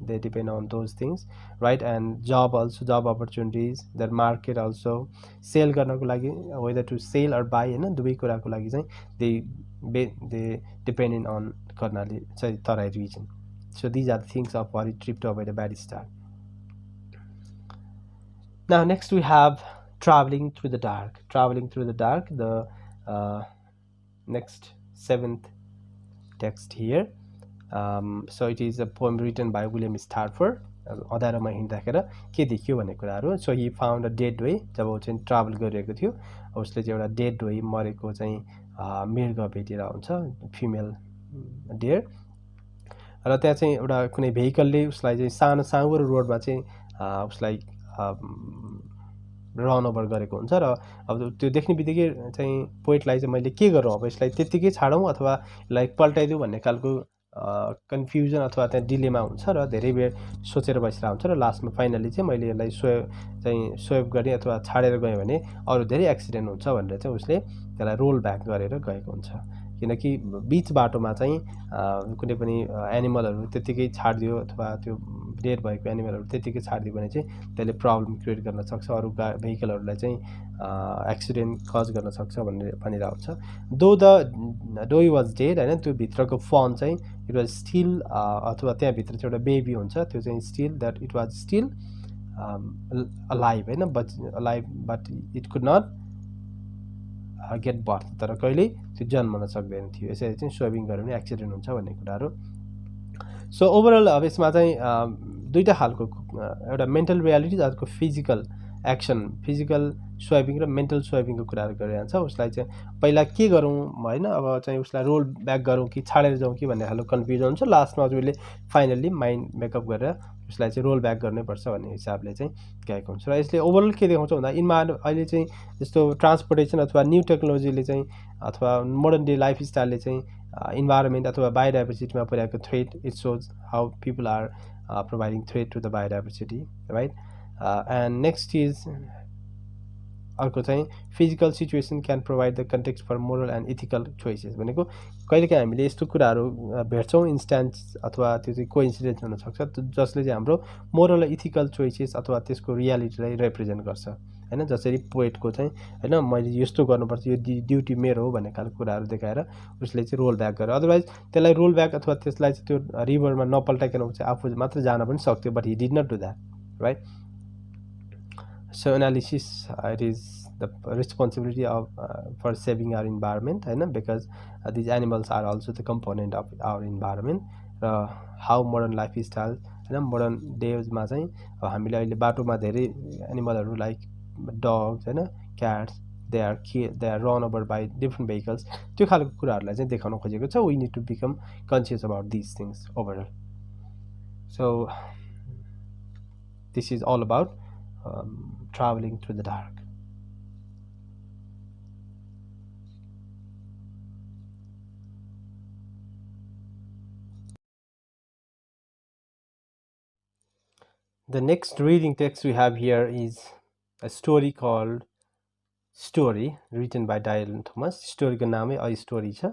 they depend on those things, right. And जब अल्सो जब opportunities there market also sell गर्नको लागि whether to sell or buy होइन दुवै कुराको लागि चाहिँ दे डिपेन्डेन्ट अन कर्णाली चाहिँ Terai region. So these are the things of our trip to avoid a bad star. Now next we have traveling through the dark. Traveling through the dark, the next 7th text here. So it is a poem written by William Stafford. अँधारोमा हिँड्दाखेरि के देखियो भन्ने कुराहरू। So he found a dead way, जब ऊ चाहिँ ट्राभल गरिरहेको थियो उसले चाहिँ एउटा डेड वे मरेको चाहिँ मृग भेटेर हुन्छ, फिमेल डियर, र त्यहाँ चाहिँ एउटा कुनै भेहिकलले उसलाई चाहिँ सानो साँगुरो रोडमा चाहिँ उसलाई रन ओभर गरेको हुन्छ र अब त्यो देख्ने बित्तिकै चाहिँ पोइटलाई चाहिँ मैले के गरौँ, अब यसलाई त्यत्तिकै छाडौँ अथवा यसलाई पल्टाइदिउँ भन्ने खालको कन्फ्युजन अथवा त्यहाँ डिलेमा हुन्छ र धेरै बेर सोचेर बसिरहेको हुन्छ र लास्टमा फाइनली चाहिँ मैले यसलाई स्वेप गरेँ अथवा छाडेर गएँ भने अरू धेरै एक्सिडेन्ट हुन्छ भनेर चाहिँ उसले त्यसलाई रोल ब्याक गरेर गएको हुन्छ। किनकि बिच बाटोमा चाहिँ कुनै पनि एनिमलहरू त्यत्तिकै छाडिदियो अथवा त्यो डेड भएको एनिमलहरू त्यत्तिकै छाडिदियो भने चाहिँ त्यसले प्रब्लम क्रिएट गर्न सक्छ, अरू भेहिकलहरूलाई चाहिँ एक्सिडेन्ट कज गर्न सक्छ भनेर भनिरहेको छ। दो ही वाज डेड होइन, त्यो भित्रको फन चाहिँ इट वाज स्टिल अथवा त्यहाँभित्र चाहिँ एउटा बेबी हुन्छ त्यो चाहिँ still that it was still alive होइन, but it could not get birth, तर कहिल्यै त्यो जन्मन सक्दैन थियो। यसरी चाहिँ स्वेबिङ गऱ्यो भने एक्सिडेन्ट हुन्छ भन्ने कुराहरू। सो ओभरअल अब यसमा चाहिँ दुईवटा खालको एउटा मेन्टल रियालिटी अर्को फिजिकल एक्सन, फिजिकल स्वेबिङ र मेन्टल स्वेबिङको कुराहरू गरिरहन्छ। उसलाई चाहिँ पहिला के गरौँ होइन, अब चाहिँ उसलाई रोल ब्याक गरौँ कि छाडेर जाउँ कि भन्ने खालको कन्फ्युजन हुन्छ। लास्टमा उसले फाइनल्ली माइन्ड मेकअप गरेर उसलाई चाहिँ रोल ब्याक गर्नैपर्छ भन्ने हिसाबले चाहिँ गएको हुन्छ। र यसले ओभरअल के देखाउँछ भन्दा अहिले चाहिँ जस्तो ट्रान्सपोर्टेसन अथवा न्यू टेक्नोलोजीले चाहिँ अथवा मोडर्न डे लाइफ स्टाइलले चाहिँ इन्भाइरोमेन्ट अथवा बायोडाइभर्सिटीमा पुर्याएको threat, it shows how people are providing threat to the biodiversity, right. And next is अर्को चाहिँ physical situation can provide the context for moral and ethical choices भनेको कहिलेकाहीँ हामीले यस्तो कुराहरू भेट्छौँ इन्स्ट्यान्स अथवा त्यो चाहिँ कोइन्सिडेन्स हुनसक्छ जसले चाहिँ हाम्रो मोरल र इथिकल चोइसेस अथवा त्यसको रियालिटीलाई रिप्रेजेन्ट गर्छ होइन जसरी पोएटको चाहिँ होइन मैले यस्तो गर्नुपर्छ यो ड्युटी मेरो हो भन्ने खालको कुराहरू देखाएर उसले चाहिँ रोल ब्याक गरेर अदरवाइज त्यसलाई रोल ब्याक अथवा त्यसलाई चाहिँ त्यो रिभरमा नपल्टाइकन चाहिँ आफू मात्र जान पनि सक्थ्यो but he did not do that right So analysis it is the responsibility of for saving our environment होइन because these animals are also the component of our environment र how modern lifestyle होइन मोडर्न डेजमा चाहिँ हामीले अहिले बाटोमा धेरै एनिमलहरू लाइक डग्स होइन cats they are run over by different vehicles त्यो खालको कुराहरूलाई चाहिँ देखाउन खोजेको छ we need to become conscious about this things overall so this is all about traveling through the dark. The next reading text we have here is a story called Story, written by Dylan Thomas. Story ko naam hai A Story cha.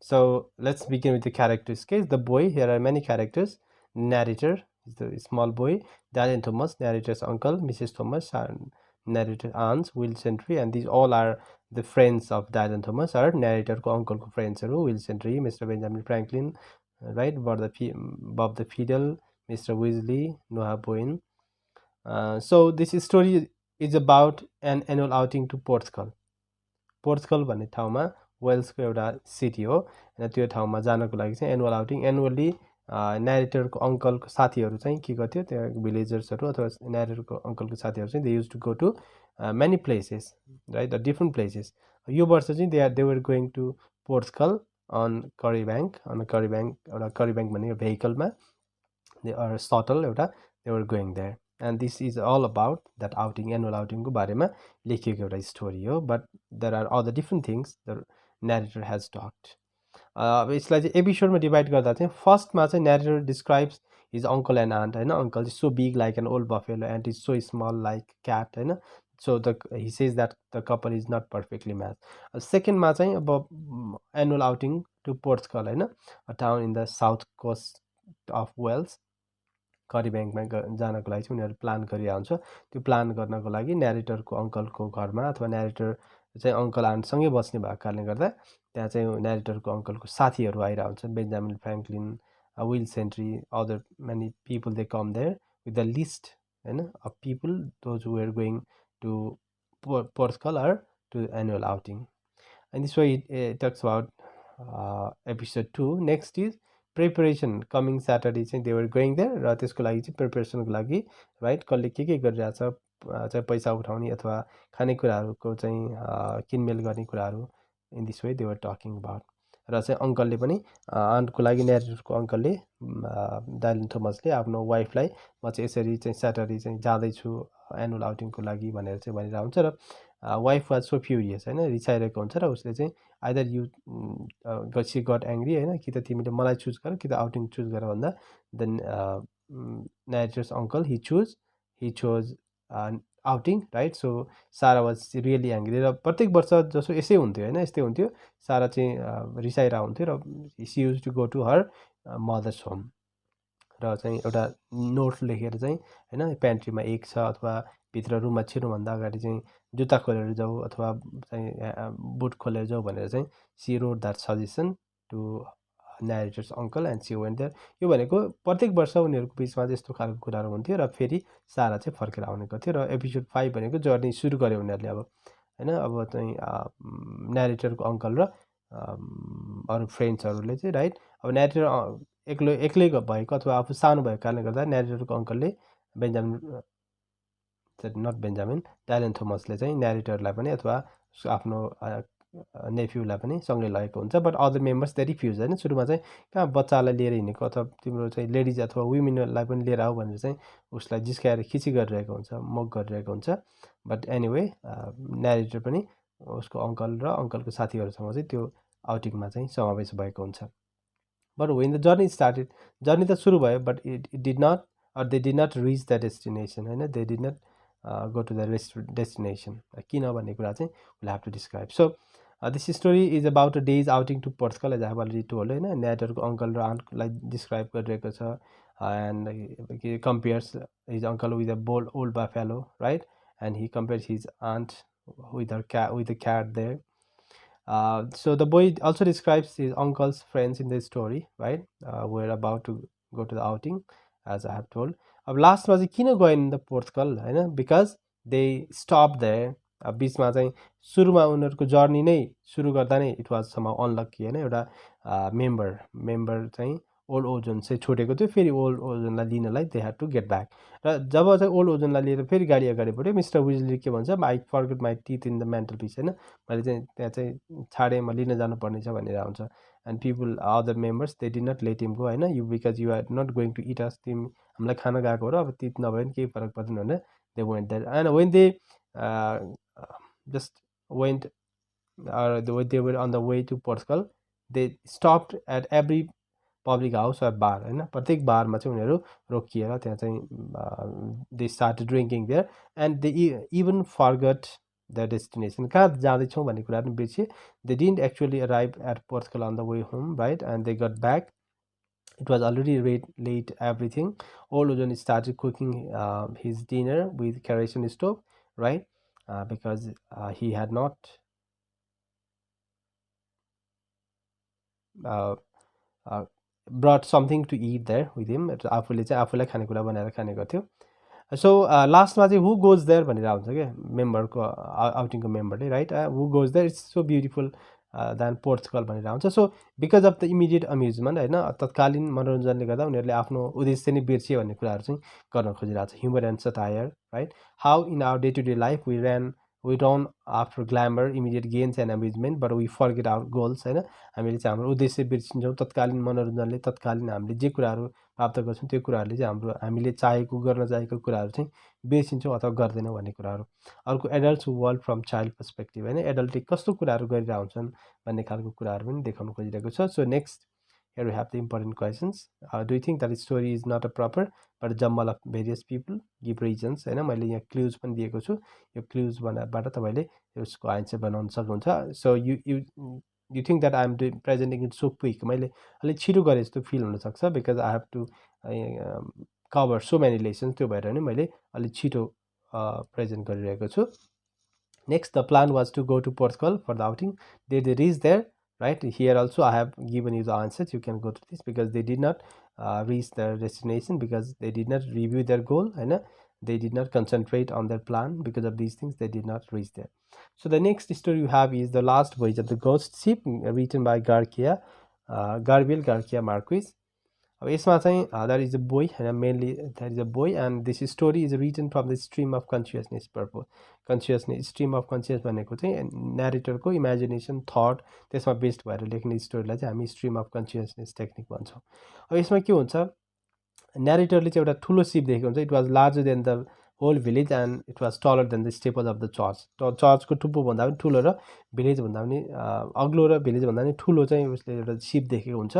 So let's begin with the characters case. The boy, here are many characters. Narrator is the small boy. Dylan Thomas, narrator's uncle. Mrs. Thomas, narrator aunts. Will Sentry, and these all are the friends of Dylan Thomas. Are narrator ko uncle ko friends haru. Will Sentry, Mr. Benjamin Franklin, right? Bob the Fiddle, Mr. Weasley, Noah Boyne. So this story is about an annual outing to Portugal. Portugal भन्ने ठाउँमा वेल्सको एउटा सिटी हो होइन त्यो ठाउँमा जानको लागि चाहिँ एनुअल आउटिङ एनुअल्ली न्यारेटरको अङ्कलको साथीहरू चाहिँ के गर्थ्यो त्यहाँ भिलेजर्सहरू अथवा न्यारेटरको अङ्कलको साथीहरू चाहिँ they use to go to many places right the different places यो वर्ष चाहिँ they were going to Portugal on curry bank एउटा करी ब्याङ्क भन्ने भेहिकलमा सटल एउटा they were going there and this is all about that outing annual outing को बारेमा लेखिएको एउटा स्टोरी हो but there are other different things the narrator has talked अब यसलाई चाहिँ एपिसोडमा डिभाइड गर्दा चाहिँ फर्स्टमा चाहिँ narrator describes his uncle and aunt होइन uncle is so big like an old buffalo and is so small like cat होइन so he says that the couple is not perfectly matched सेकेन्डमा चाहिँ अब annual outing to Portugal होइन a town in the south coast of Wales curry ब्याङ्कमा जानको लागि चाहिँ उनीहरू प्लान गरिरहेको हुन्छ त्यो प्लान गर्नको लागि न्यारेटरको अङ्कलको घरमा अथवा न्यारेटर चाहिँ अङ्कल आन्टसँगै बस्ने भएको कारणले गर्दा त्यहाँ चाहिँ न्यारेटरको अङ्कलको साथीहरू आइरहेको हुन्छन् Benjamin Franklin will sentry other many people they come there with the list होइन of people those who are going to Portugal or to annual outing and this way it talks about episode 2 next is preparation coming Saturday चाहिँ दे वर गोइङ देयर र त्यसको लागि चाहिँ प्रिपरेसनको लागि राइट कसले के गरिरहेछ चाहिँ पैसा उठाउने अथवा खानेकुराहरूको चाहिँ किनमेल गर्ने कुराहरू in this way they were talking about र चाहिँ अङ्कलले पनि आन्टको लागि न्यारेटरको अङ्कलले डाइलन थोमसले आफ्नो वाइफलाई म चाहिँ यसरी चाहिँ स्याटरडे चाहिँ जाँदैछु एनुअल आउटिङको लागि भनेर चाहिँ भनिरहेको हुन्छ र वाइफ वाज सो फ्युरियस होइन रिसाइरहेको हुन्छ र उसले चाहिँ either you see got angry होइन कि त तिमीले मलाई चुज गर कि त आउटिङ चुज गर भन्दा then narrator's uncle he chose outing right so Sara was really angry र प्रत्येक वर्ष जसो यसै हुन्थ्यो होइन यस्तै हुन्थ्यो सारा चाहिँ रिसाइरहेको हुन्थ्यो र she used to go to her mother's home र चाहिँ एउटा नोट लेखेर चाहिँ होइन प्यान्ट्रीमा एक छ अथवा भित्र रुममा छिर्नुभन्दा अगाडि चाहिँ जुत्ता खोलेर जाऊ अथवा चाहिँ बुट खोलेर जाऊ भनेर चाहिँ she wrote that suggestion to narrator's uncle and she went there यो भनेको प्रत्येक वर्ष उनीहरूको बिचमा यस्तो खालको कुराहरू हुन्थ्यो र फेरि सारा चाहिँ फर्केर आउने गर्थ्यो र एपिसोड 5 भनेको जर्नी सुरु गर्यो उनीहरूले अब होइन अब चाहिँ न्यारेटरको अङ्कल र अरू फ्रेन्ड्सहरूले चाहिँ राइट अब न्यारेटर एक्लै भएको अथवा आफू सानो भएको कारणले गर्दा न्यारेटरको अङ्कलले बेन्जामिन नट बेन्जामिन डाइलन थोमसले चाहिँ न्यारेटरलाई पनि अथवा आफ्नो नेफ्यूलाई पनि सँगै लगेको हुन्छ but other members they refuse होइन सुरुमा चाहिँ कहाँ बच्चालाई लिएर हिँडेको अथवा तिम्रो चाहिँ लेडिज अथवा वुमेनलाई पनि लिएर आऊ भनेर चाहिँ उसलाई जिस्काएर खिची गरिरहेको हुन्छ मक गरिरहेको हुन्छ बट एनिवे न्यारेटर पनि उसको अङ्कल र अङ्कलको साथीहरूसँग चाहिँ त्यो आउटिङमा चाहिँ समावेश भएको हुन्छ but when the journey started journey त सुरु भयो but it did not or they did not reach the destination हैन, they did not go to the destination. किन भन्ने कुरा चाहिँ we'll have to describe. So this story is about a day's outing to Portugal, as I have already told हैन. नेटरको अङ्कल र आन्टलाई डिस्क्राइब गरिरहेको छ, and he compares his uncle with a bold old buffalo, right? And he compares his aunt with the cat there. So the boy also describes his uncle's friends in the story, right? We're about to go to the outing, as I have told. अब लास्टमा चाहिँ किन गएन द पोर्चुगल हैन, बिकज दे स्टप देयर. बिचमा चाहिँ सुरुमा उनीहरूको जर्नी नै सुरु गर्दा नै इट वाज सम अनलकी हैन. एउटा मेम्बर चाहिँ ओल्ड ओजन चाहिँ छोडेको थियो, फेरि ओल्ड ओजनलाई लिनलाई they had to get back. र जब चाहिँ ओल्ड ओजनलाई लिएर फेरि गाडी अगाडि बढ्यो, मिस्टर विजली के भन्छ, I forget my teeth in the mental peace हैन, मैले चाहिँ त्यहाँ चाहिँ छाडेँ, म लिन जानुपर्ने छ भनेर हुन्छ. And people other members they did not let him go हैन, you because you are not going to it us, तिमी हामीलाई खाना गएको र अब तित नभए पनि केही फरक पर्दैन भनेर they went there. And when they just went, or they were on the way to Portugal, they stopped at every public house or bar हैन. प्रत्येक बारमा चाहिँ उनीहरू रोकिएर त्यहाँ चाहिँ they started drinking there, and they even forgot the destination. कहाँ जाँदैछौँ भन्ने कुराहरू पनि बिर्से. They didn't actually arrive at Portugal on the way home, right? And they got back. It was already late everything. Old Ojon started cooking his dinner with kerosene stove, right? Because he had not brought something to eat there with him. आफूले चाहिँ आफूलाई खानेकुरा बनाएर खाने गर्थ्यो. सो लास्टमा चाहिँ हु गोज देयर भनेर आउँछ क्या मेम्बरको, आउटिङको मेम्बरले, right? Who goes there, it's so beautiful then Portugal भनेर आउँछ. So because of the immediate amusement होइन, तत्कालीन मनोरञ्जनले गर्दा उनीहरूले आफ्नो उद्देश्य नै बिर्सियो भन्ने कुराहरू चाहिँ गर्न खोजिरहेको छ. Humour and satire, right? How in our day to day life we run after glamour, immediate gains and amusement, but we forget our goals हैन. हामीले चाहिँ हाम्रो उद्देश्य बिर्सिन्छौँ. तत्कालीन मनोरञ्जनले, तत्कालीन हामीले जे कुराहरू प्राप्त गर्छौँ त्यो कुराहरूले चाहिँ हामीले चाहेको, गर्न चाहेको कुराहरू चाहिँ बिर्सिन्छौँ अथवा गर्दैनौँ भन्ने कुराहरू. अर्को adults world from child perspective हैन, एडल्टले कस्तो कुराहरू गरिरहेका हुन्छन् भन्ने खालको कुराहरू पनि देखाउन खोजिरहेको छ. So next, here we have the important questions. Do you think that the story is not a proper but a jumble of various people? Give reasons हैन. मैले यहाँ क्लुज पनि दिएको छु. यो क्लुज बाट तपाईले यसको आन्सर बनाउन सक्नुहुन्छ. So you think that I am presenting it so quick, मैले अलि छिटो गरे जस्तो फिल हुन सक्छ, because I have to cover so many lessons. त्यो भएर नि मैले अलि छिटो प्रेजेन्ट गरिरहेको छु. Next, the plan was to go to Portugal for the outing. Did they reach there? Right, here also I have given you the answers. You can go to this, because they did not reach their destination because they did not review their goal and they did not concentrate on their plan. Because of these things they did not reach there. So the next story you have is The Last Voyage of the Ghost Ship, written by Gabriel Garcia Marquez. अब यसमा चाहिँ there is a boy, and mainly there is a boy, and this story is written from the stream of consciousness purpose. Consciousness, stream of consciousness भनेको चाहिँ न्यारेटरको इमेजिनेसन, थट, त्यसमा बेस्ड भएर लेख्ने स्टोरीलाई चाहिँ हामी स्ट्रिम अफ कन्सियसनेस टेक्निक भन्छौँ. अब यसमा के हुन्छ, न्यारेटरले चाहिँ एउटा ठुलो सिप देखेको हुन्छ. It was larger than the whole village and it was taller than the steeple of the church. चर्चको टुप्पो भन्दा पनि ठुलो र भिलेज भन्दा पनि अग्लो र भिलेज भन्दा पनि ठुलो चाहिँ उसले एउटा सिप देखेको हुन्छ,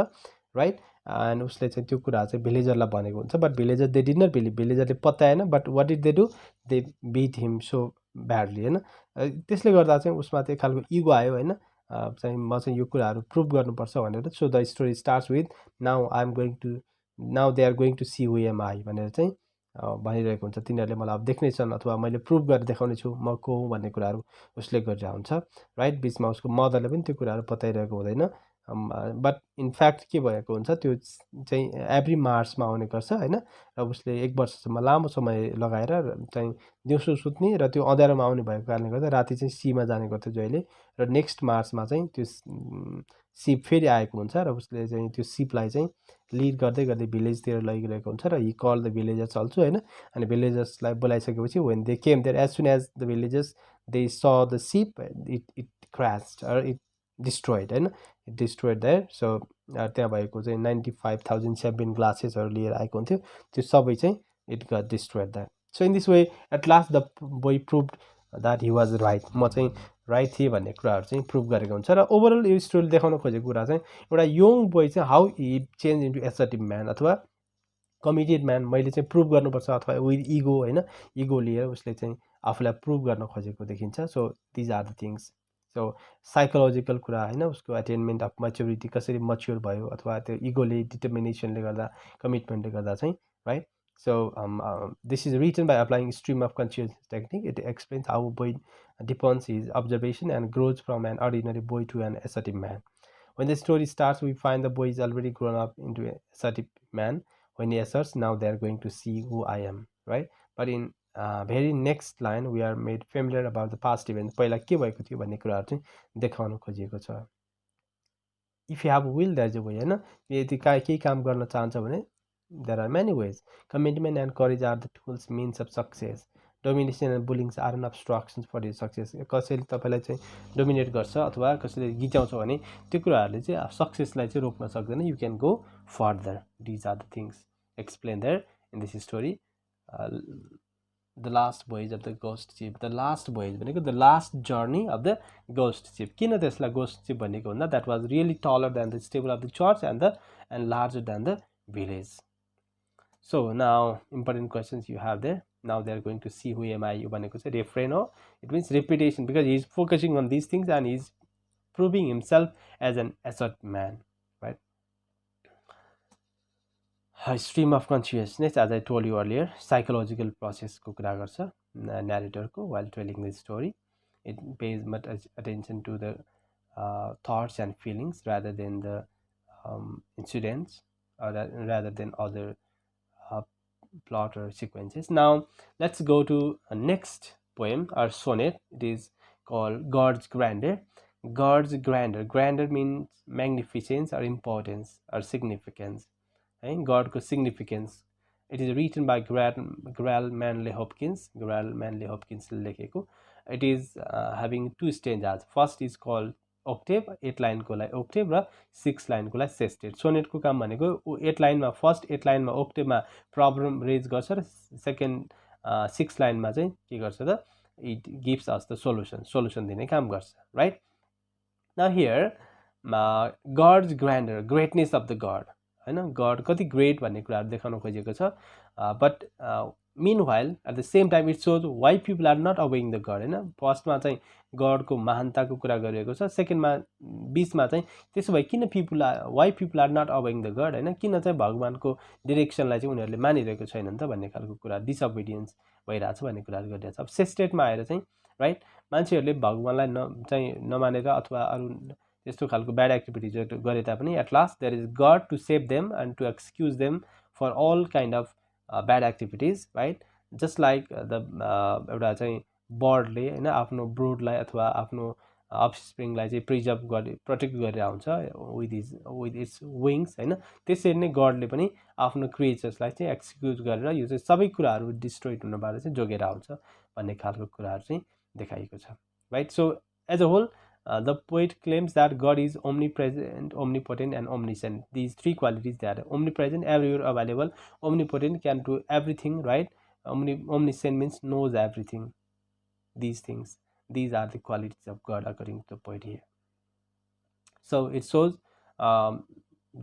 राइट? एन्ड उसले चाहिँ त्यो कुरा चाहिँ भिलेजरलाई भनेको हुन्छ. But villager they did not believe, भिलेजरले पत्याएन. But what did they do, they beat him so badly हैन. त्यसले गर्दा चाहिँ उसमा त्यो खालको इगो आयो हैन, चाहिँ म चाहिँ यो कुराहरू प्रुभ गर्नुपर्छ भनेर. So the story starts with now they are going to see who am I भनेर चाहिँ भनिरहेको हुन्छ. तिनीहरूले मलाई अब देख्नेछन् अथवा मैले प्रुभ गरेर देखाउने छु म को हुँ भन्ने कुराहरू उसले गरिरहेको हुन्छ, राइट? बिचमा उसको मदरले पनि त्यो कुराहरू बताइरहेको हुँदैन. बट इनफ्याक्ट के भएको हुन्छ, त्यो चाहिँ एभ्री मार्चमा आउने गर्छ हैन. र उसले 1 वर्षसम्म लामो समय लगाएर चाहिँ दिउँसो सुत्ने र त्यो अँध्यारोमा आउने भएको कारणले गर्दा राति चाहिँ सीमा जाने गर्थ्यो जहिले. र नेक्स्ट मार्चमा चाहिँ त्यो सिप फेरि आएको हुन्छ र उसले चाहिँ त्यो सिपलाई चाहिँ लिड गर्दै गर्दै भिलेजतिर लगिरहेको हुन्छ. र he call the villagers also हैन. अनि भिलेजर्सलाई बोलाइसकेपछि when they came there, as soon as the villagers they saw the ship, it crashed or it destroyed हैन, इट डिस्ट्रोयड देयर. सो त्यहाँ भएको चाहिँ 95,000 सेभेन ग्लासेसहरू लिएर आएको हुन्थ्यो, त्यो सबै चाहिँ it got destroyed there. So in this way at last the boy proved that he was right, म चाहिँ राइट थिएँ भन्ने कुराहरू चाहिँ प्रुभ गरेको हुन्छ. र ओभरअल यो स्टोरी देखाउन खोजेको कुरा चाहिँ एउटा यङ बोय चाहिँ how he change into assertive man अथवा कमिटेड म्यान, मैले चाहिँ प्रुभ गर्नुपर्छ अथवा विथ इगो होइन, इगो लिएर उसले चाहिँ आफूलाई प्रुभ गर्न खोजेको देखिन्छ. So these are the things. So psychological कुरा होइन, उसको अटेनमेन्ट अफ मेच्योरिटी कसरी मच्योर भयो अथवा त्यो इगोले डिटर्मिनेसनले गर्दा कमिटमेन्टले गर्दा चाहिँ right. So this is written by applying stream of consciousness technique. It explains how a boy depends his observation and grows from an ordinary boy to an assertive man. When the story starts, we find the boy is already grown up into an assertive man. When he asserts, now they are going to see who I am, right? But in very next line, we are made familiar about the past event. पहिला के भएको थियो भन्ने कुराहरू चाहिँ देखाउन खोजिएको छ. If you have will, there is a way, होइन. यदि केही काम गर्न चाहन्छ भने there are many ways. Commitment and courage are the tools, means of success. Domination and bullying are an obstructions for your success. कसैले तपाईँलाई चाहिँ डोमिनेट गर्छ अथवा कसैले गिचाउँछ भने त्यो कुराहरूले चाहिँ सक्सेसलाई चाहिँ रोक्न सक्दैन. You can go further. These are the things explain there in this story. The last voyage of the ghost ship. The last voyage भनेको the last journey of the ghost ship. किन त्यसलाई गोस्ट चिप भनेको भन्दा that was really taller than the stable of the church and larger than the village. So now important questions you have there. Now they are going to see who am I. You भनेको चाहिँ refrain हो. It means repetition because he is focusing on these things and he is proving himself as an assert man, right? Stream of consciousness, as I told you earlier, psychological process को कुरा गर्छ narrator को while telling the story. It pays much attention to the thoughts and feelings rather than the incidents or rather than other plot or sequences. Now let's go to a next poem or sonnet. It is called God's Grandeur. God's Grandeur. Grandeur means magnificence or importance or significance. And God ko significance. It is written by Graal Manley Hopkins. Graal Manley Hopkins लेखेको. It is having two stanzas. First is called octave, 8 line को लागि octave र 6 लाइन को लागि sestet. सोनेट को काम भनेको 8 लाइनमा फर्स्ट 8 लाइनमा octave मा प्रब्लम रेज गर्छ र सेकेन्ड 6 लाइनमा चाहिँ के गर्छ त it gives us the solution दिने काम गर्छ, right? Now here God's grandeur, greatness of the God, हैन, God कति ग्रेट भन्ने कुराहरु देखाउन खोजेको छ. But meanwhile at the same time it shows why people are not obeying the God, हैन. फर्स्टमा चाहिँ God को महानताको कुरा गरिएको छ, सेकेन्डमा बीचमा चाहिँ त्यसो भए किन why people are not obeying the God, हैन, किन चाहिँ भगवानको डाइरेक्सनलाई चाहिँ उनीहरुले मानिरहेको छैनन् त भन्ने खालको कुरा, डिसओबिडियन्स भइराछ भन्ने कुराहरु गरिरहेछ. अब सेस्टेटमा आएर चाहिँ राइट मान्छेहरुले भगवानलाई चाहिँ नमानेर अथवा अरु त्यस्तो खालको ब्याड एक्टिभिटिज गरे तापनि at last there is God to save them and to excuse them for all kind of bad activities, right? Just like the एउटा चाहिँ बर्डले हैन आफ्नो ब्रुडलाई अथवा आफ्नो अफस्प्रिङलाई चाहिँ प्रिजर्भ गरे प्रोटेक्ट गरेर आउँछ विथ इट्स विङ्स, हैन. त्यसरी नै गडले पनि आफ्नो क्रिएचर्सलाई चाहिँ एक्सक्युज गरेर यो चाहिँ सबै कुराहरू डिस्ट्रोय हुनबाट चाहिँ जोगेर आउँछ भन्ने खालको कुराहरू चाहिँ देखाइएको छ, right? So as a whole the poet claims that God is omnipresent, omnipotent and omniscient. These three qualities, they are omnipresent, everywhere available. Omnipotent, can do everything, right? Omniscient means knows everything. These things, these are the qualities of God according to the poet here. So it shows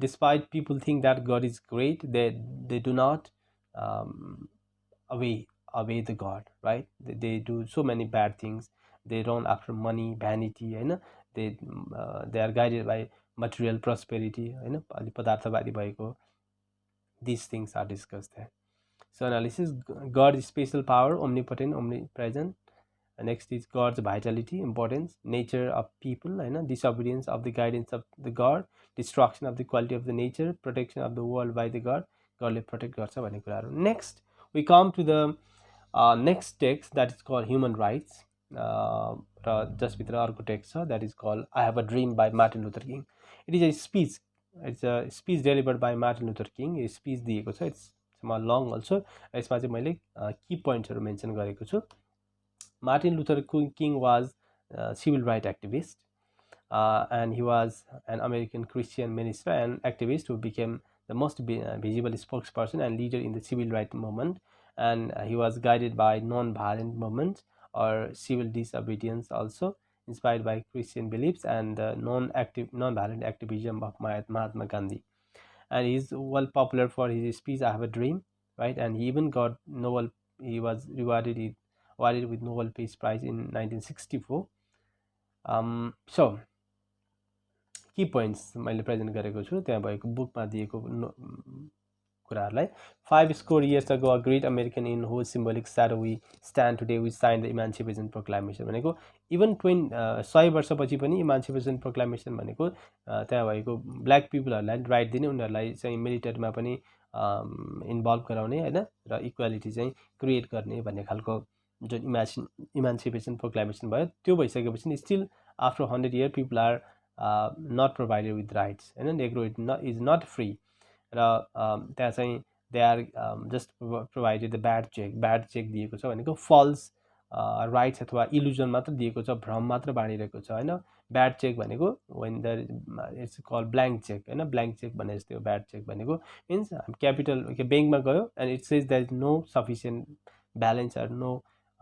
despite people think that God is great, they do not obey the God, right? They do so many bad things. They run after money, vanity, हैन. They are guided by material prosperity, हैन, अलि पदार्थवादी भएको. These things are discussed there. So analysis, God's special power, omnipotent, omnipresent. Next is God's vitality, importance, nature of people, हैन, disobedience of the guidance of the God, destruction of the quality of the nature, protection of the world by the God. Godले protect गर्छ भन्ने कुराहरु. Next we come to the next text that is called Human Rights. Just with अर्को text छ, that is called I Have a Dream by Martin Luther King. It is a speech. It's a speech delivered by Martin Luther King. A speech दिएको छ. It's somewhat long also. यसमा चाहिँ मैले key points हरु मेन्सन गरेको छु. Martin Luther King was a civil rights activist, and he was an American Christian minister and activist who became the most visible spokesperson and leader in the civil rights movement. And he was guided by non-violent movements or civil disobedience, also inspired by Christian beliefs and non-violent activism of Mahatma Gandhi. and he's well popular for his speech I have a dream, right? And he even got Nobel, he was awarded with Nobel Peace Prize in 1964. So key points मैले प्रेजेन्ट गरेको छु त्यहाँ भएको बुकमा दिएको कुराहरूलाई 5 score years ago a great American in whose symbolic shadow we stand today we signed the Emancipation Proclamation भनेको इभन 100 वर्षपछि पनि इमान्सिपेसन प्रोक्लामेसन भनेको त्यहाँ भएको ब्ल्याक पिपलहरूलाई राइट दिने, उनीहरूलाई चाहिँ मिलिटरीमा पनि इन्भल्भ गराउने होइन र इक्वालिटी चाहिँ क्रिएट गर्ने भन्ने खालको जुन इमान्सिपेसन प्रोक्लामेसन भयो त्यो भइसकेपछि still after 100 years people are not provided with rights होइन. नेग्रो इज नट फ्री र त्यहाँ चाहिँ they are just provided the bad cheque दिएको छ भनेको फल्स राइट्स अथवा इल्युजन मात्र दिएको छ, भ्रम मात्र बाँडिरहेको छ होइन. ब्याड चेक भनेको when the it's call blank cheque होइन, ब्ल्याङ्क चेक भने जस्तै हो ब्याड चेक भनेको. मिन्स क्यापिटल ब्याङ्कमा गयो and it says that is no sufficient balance or no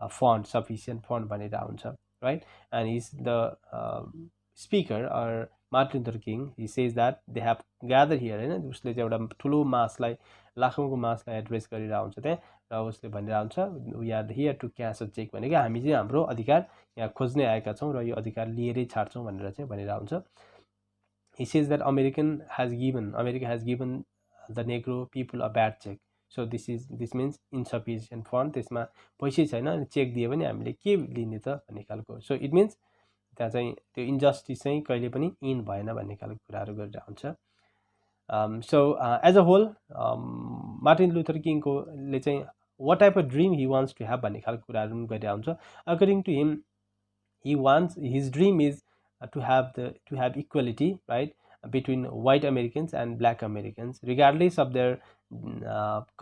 fund sufficient fund भनेर हुन्छ, right. And is the speaker or Martin Luther King he says that they have gather here होइन. उसले चाहिँ एउटा ठुलो मासलाई, लाखौँको मासलाई एड्रेस गरेर हुन्छ त्यहाँ र उसले भनेर हुन्छ we are here to cash a cheque भनेको हामी चाहिँ हाम्रो अधिकार यहाँ खोज्ने आएका छौँ र यो अधिकार लिएरै छाड्छौँ भनेर चाहिँ भनेर हुन्छ. He says that America has given the Negro people a bad check, so this means insufficient fund, त्यसमा पैसै छैन अनि चेक दियो भने हामीले के लिने त भन्ने खालको. सो इट मिन्स त्यहाँ चाहिँ त्यो इन्जस्टिस चाहिँ कहिले पनि इन भएन भन्ने खालको कुराहरू गरेर हुन्छ. So as a whole Martin Luther किङकोले चाहिँ what type of dream he wants to have भन्ने खालको कुराहरू पनि गरिरहेको हुन्छ. According to him he wants, his dream is to have equality, right, between white Americans and black Americans regardless of their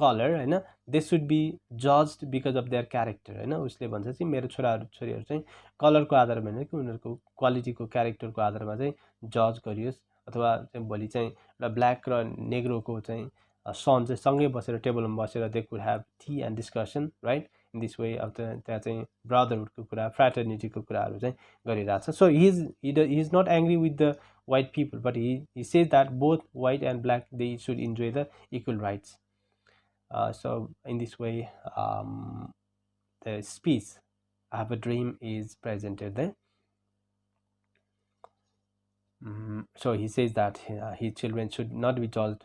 color होइन. they should be judged because of their character होइन. उसले भन्छ चाहिँ मेरो छोरीहरू चाहिँ कलरको आधारमा होइन कि उनीहरूको क्वालिटीको क्यारेक्टरको आधारमा चाहिँ जज गरियोस्, अथवा चाहिँ भोलि चाहिँ एउटा ब्ल्याक र नेग्रोको चाहिँ सन चाहिँ सँगै बसेर टेबलमा बसेर they could have T and discussion, right. In this way अब त्यहाँ चाहिँ ब्रदरहुडको कुरा, फ्र्याटर्निटीको कुराहरू चाहिँ गरिरहेको छ. So he is not angry with the white people, but he says that both white and black they should enjoy the equal rights. So in this way the speech I have a dream is presented there. So he says that his children should not be judged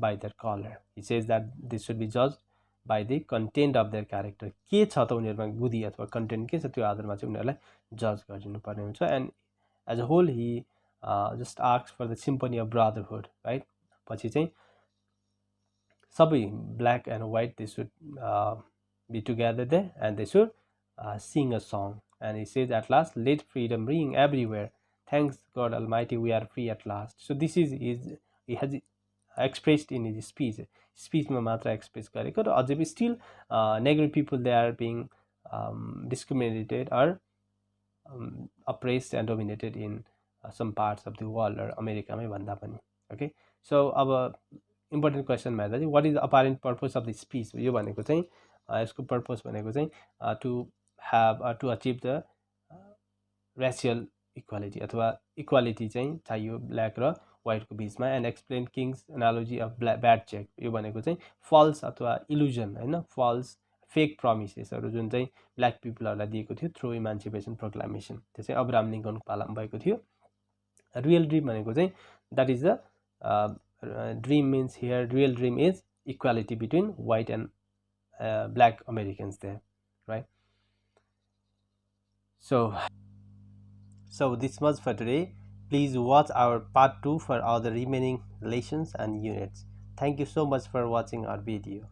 by their color. He says that they should be judged by the content of their character. के छ त उनीहरुमा गुदी अथवा कन्टेन्ट के छ त्यो आधारमा चाहिँ उनीहरुलाई जज गरिनु पर्ने हुन्छ. And as a whole he just asks for the symphony of brotherhood, right. पछि चाहिँ सबै black and white they should be together there and they should sing a song. And he says at last, let freedom ring everywhere, thanks God Almighty we are free at last. So this is he has expressed in his speech मा मात्र एक्सप्रेस गरेको र अझै पनि still negro people they are being discriminated or oppressed and dominated in some parts of the world or अमेरिकामै भन्दा पनि. ओके, सो अब इम्पोर्टेन्ट क्वेसनमा हेर्दा चाहिँ what is the apparent purpose of the speech. यो भनेको चाहिँ यसको पर्पस भनेको चाहिँ to achieve the racial equality अथवा इक्वालिटी चाहिँ चाहियो ब्ल्याक र व्हाइटको बिचमा. And explain King's analogy of bad cheque. यो भनेको चाहिँ फल्स अथवा इल्युजन होइन, फल्स फेक प्रमिसेसहरू जुन चाहिँ ब्ल्याक पिपलहरूलाई दिएको थियो थ्रु इमान्सिपेसन प्रोक्लामेसन, त्यो चाहिँ अब्राहम लिङ्कनको पालामा भएको थियो. रियल ड्रिम भनेको चाहिँ that is the dream means here real dream is equality between white and black Americans there, right. So this much for today. Please watch our part 2 for all the remaining lessons and units. Thank you so much for watching our video.